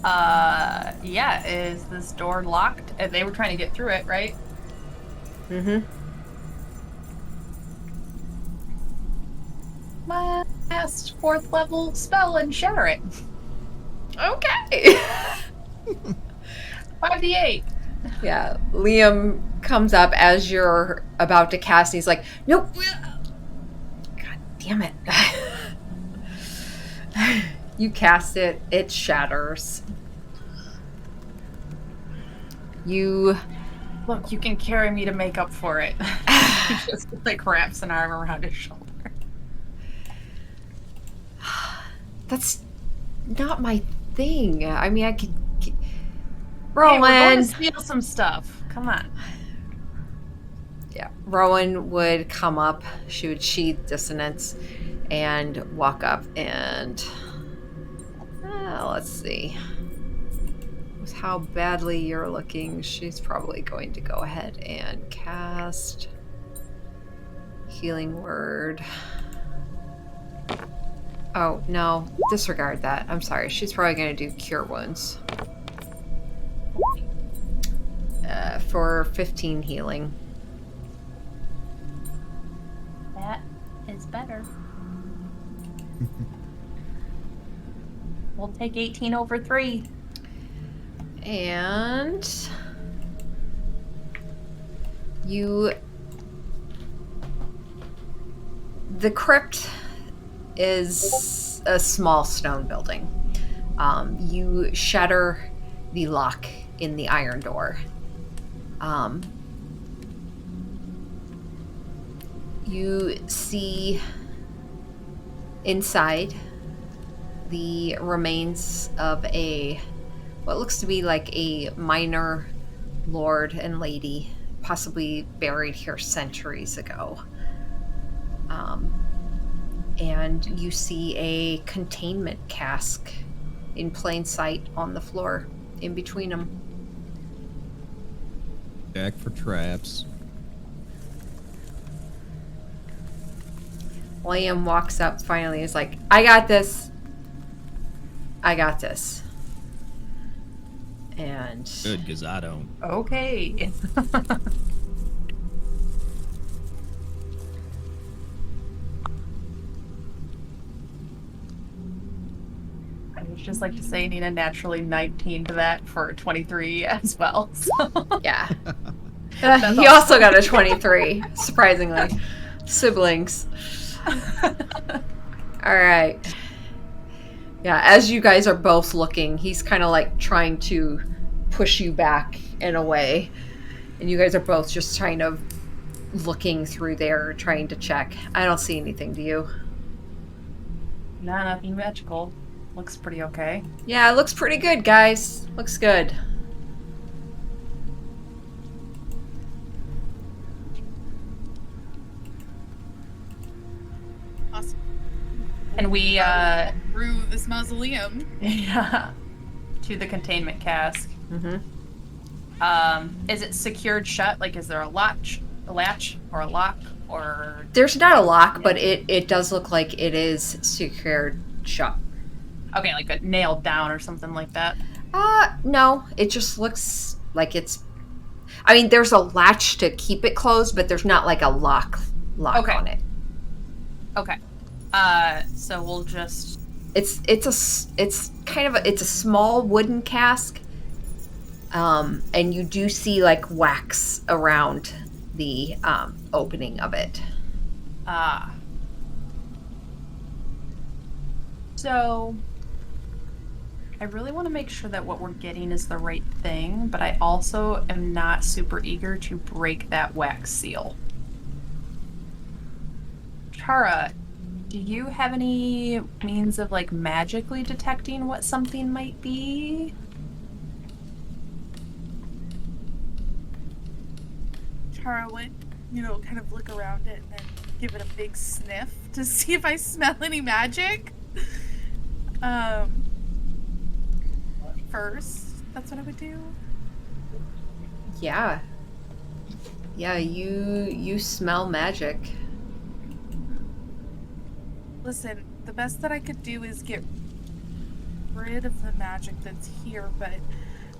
Yeah, is this door locked? They were trying to get through it, right? Mm-hmm. Last 4th level spell and shatter it. Okay. 5d8. Yeah, Liam comes up as you're about to cast, and he's like, nope. God damn it. You cast it, it shatters. You Look, you can carry me to make up for it. He just like wraps an arm around his shoulder. That's not my thing. I mean, I could. Hey, we're going Rowan. to steal some stuff. Come on. Yeah, Rowan would come up. She would sheath dissonance and walk up and let's see. With how badly you're looking, she's probably going to go ahead and cast Healing Word. Oh, no, disregard that. I'm sorry. She's probably going to do Cure Wounds. For 15 healing. That is better. We'll take 18 over 3. And you... The crypt is a small stone building. You shatter the lock in the iron door. You see inside the remains of what looks to be like a minor lord and lady, possibly buried here centuries ago. And you see a containment cask in plain sight on the floor in between them. Check for traps. William walks up finally, is like, I got this. I got this. And Good, because I don't. Okay. I would just like to say I need a naturally 19 to that for 23 as well. So. yeah. That's He also got a 23, surprisingly. Siblings. All right. Yeah, as you guys are both looking, he's kind of like trying to push you back in a way. And you guys are both just kind of looking through there, trying to check. I don't see anything, do you? Nah, nothing magical. Looks pretty okay. Yeah, it looks pretty good, guys. Looks good. Awesome. And we, Through this mausoleum. yeah, to the containment cask. Mm-hmm. Is it secured shut? Like, is there a latch or a lock or? There's not a lock, but it does look like it is secured shut. Okay, like a nailed down or something like that. No. It just looks like it's... I mean, there's a latch to keep it closed, but there's not like a lock Okay. on it. Okay. So we'll just... It's a small wooden cask. And you do see like wax around the opening of it. So I really want to make sure that what we're getting is the right thing, but I also am not super eager to break that wax seal. Tara, do you have any means of like magically detecting what something might be? Tara would, kind of look around it and then give it a big sniff to see if I smell any magic. First, that's what I would do. Yeah. Yeah, you smell magic. Listen, the best that I could do is get rid of the magic that's here, but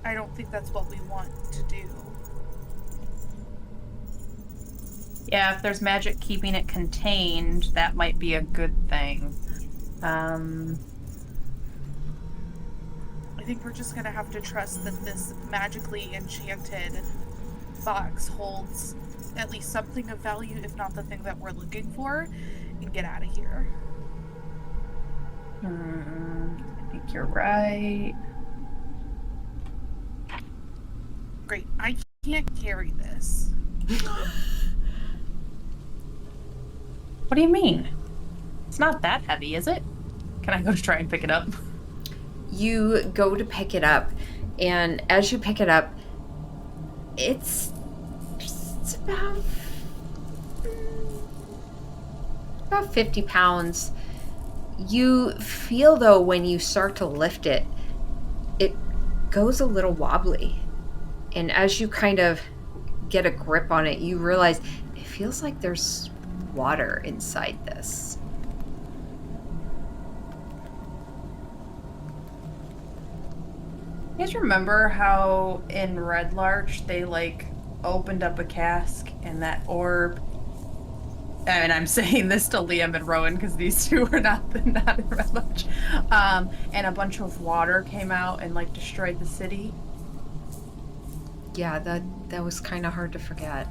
I don't think that's what we want to do. Yeah, if there's magic keeping it contained, that might be a good thing. I think we're just gonna have to trust that this magically enchanted box holds at least something of value, if not the thing that we're looking for, and get out of here. I think you're right. Great. I can't carry this. What do you mean? It's not that heavy, is it? Can I go to try and pick it up? You go to pick it up, and as you pick it up, it's about 50 pounds. You feel, though, when you start to lift it, it goes a little wobbly. And as you kind of get a grip on it, you realize it feels like there's water inside this. You guys remember how in Red Larch they like opened up a cask and that orb? And I'm saying this to Liam and Rowan because these two are not in Red Larch. And a bunch of water came out and like destroyed the city. Yeah, that was kind of hard to forget.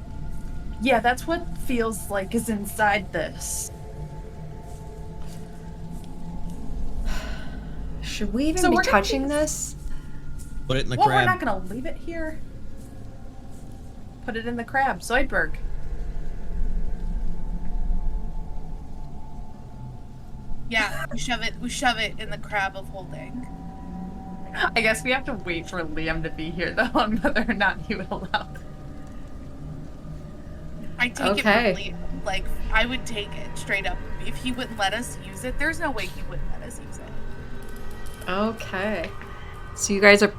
Yeah, that's what feels like is inside this. Should we even So be we're gonna touching use- this? Put it in the Well, crab. we're not gonna leave it here. Put it in the crab, Zoidberg. Yeah, we shove it in the crab of holding. I guess we have to wait for Liam to be here though on whether or not he would allow it. I take Okay. it from Liam. Like, I would take it straight up. If he wouldn't let us use it, there's no way he wouldn't let us use it. Okay. So you guys are...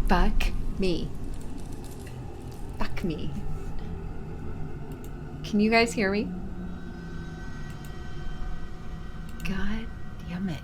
Fuck me. Fuck me. Can you guys hear me? God damn it.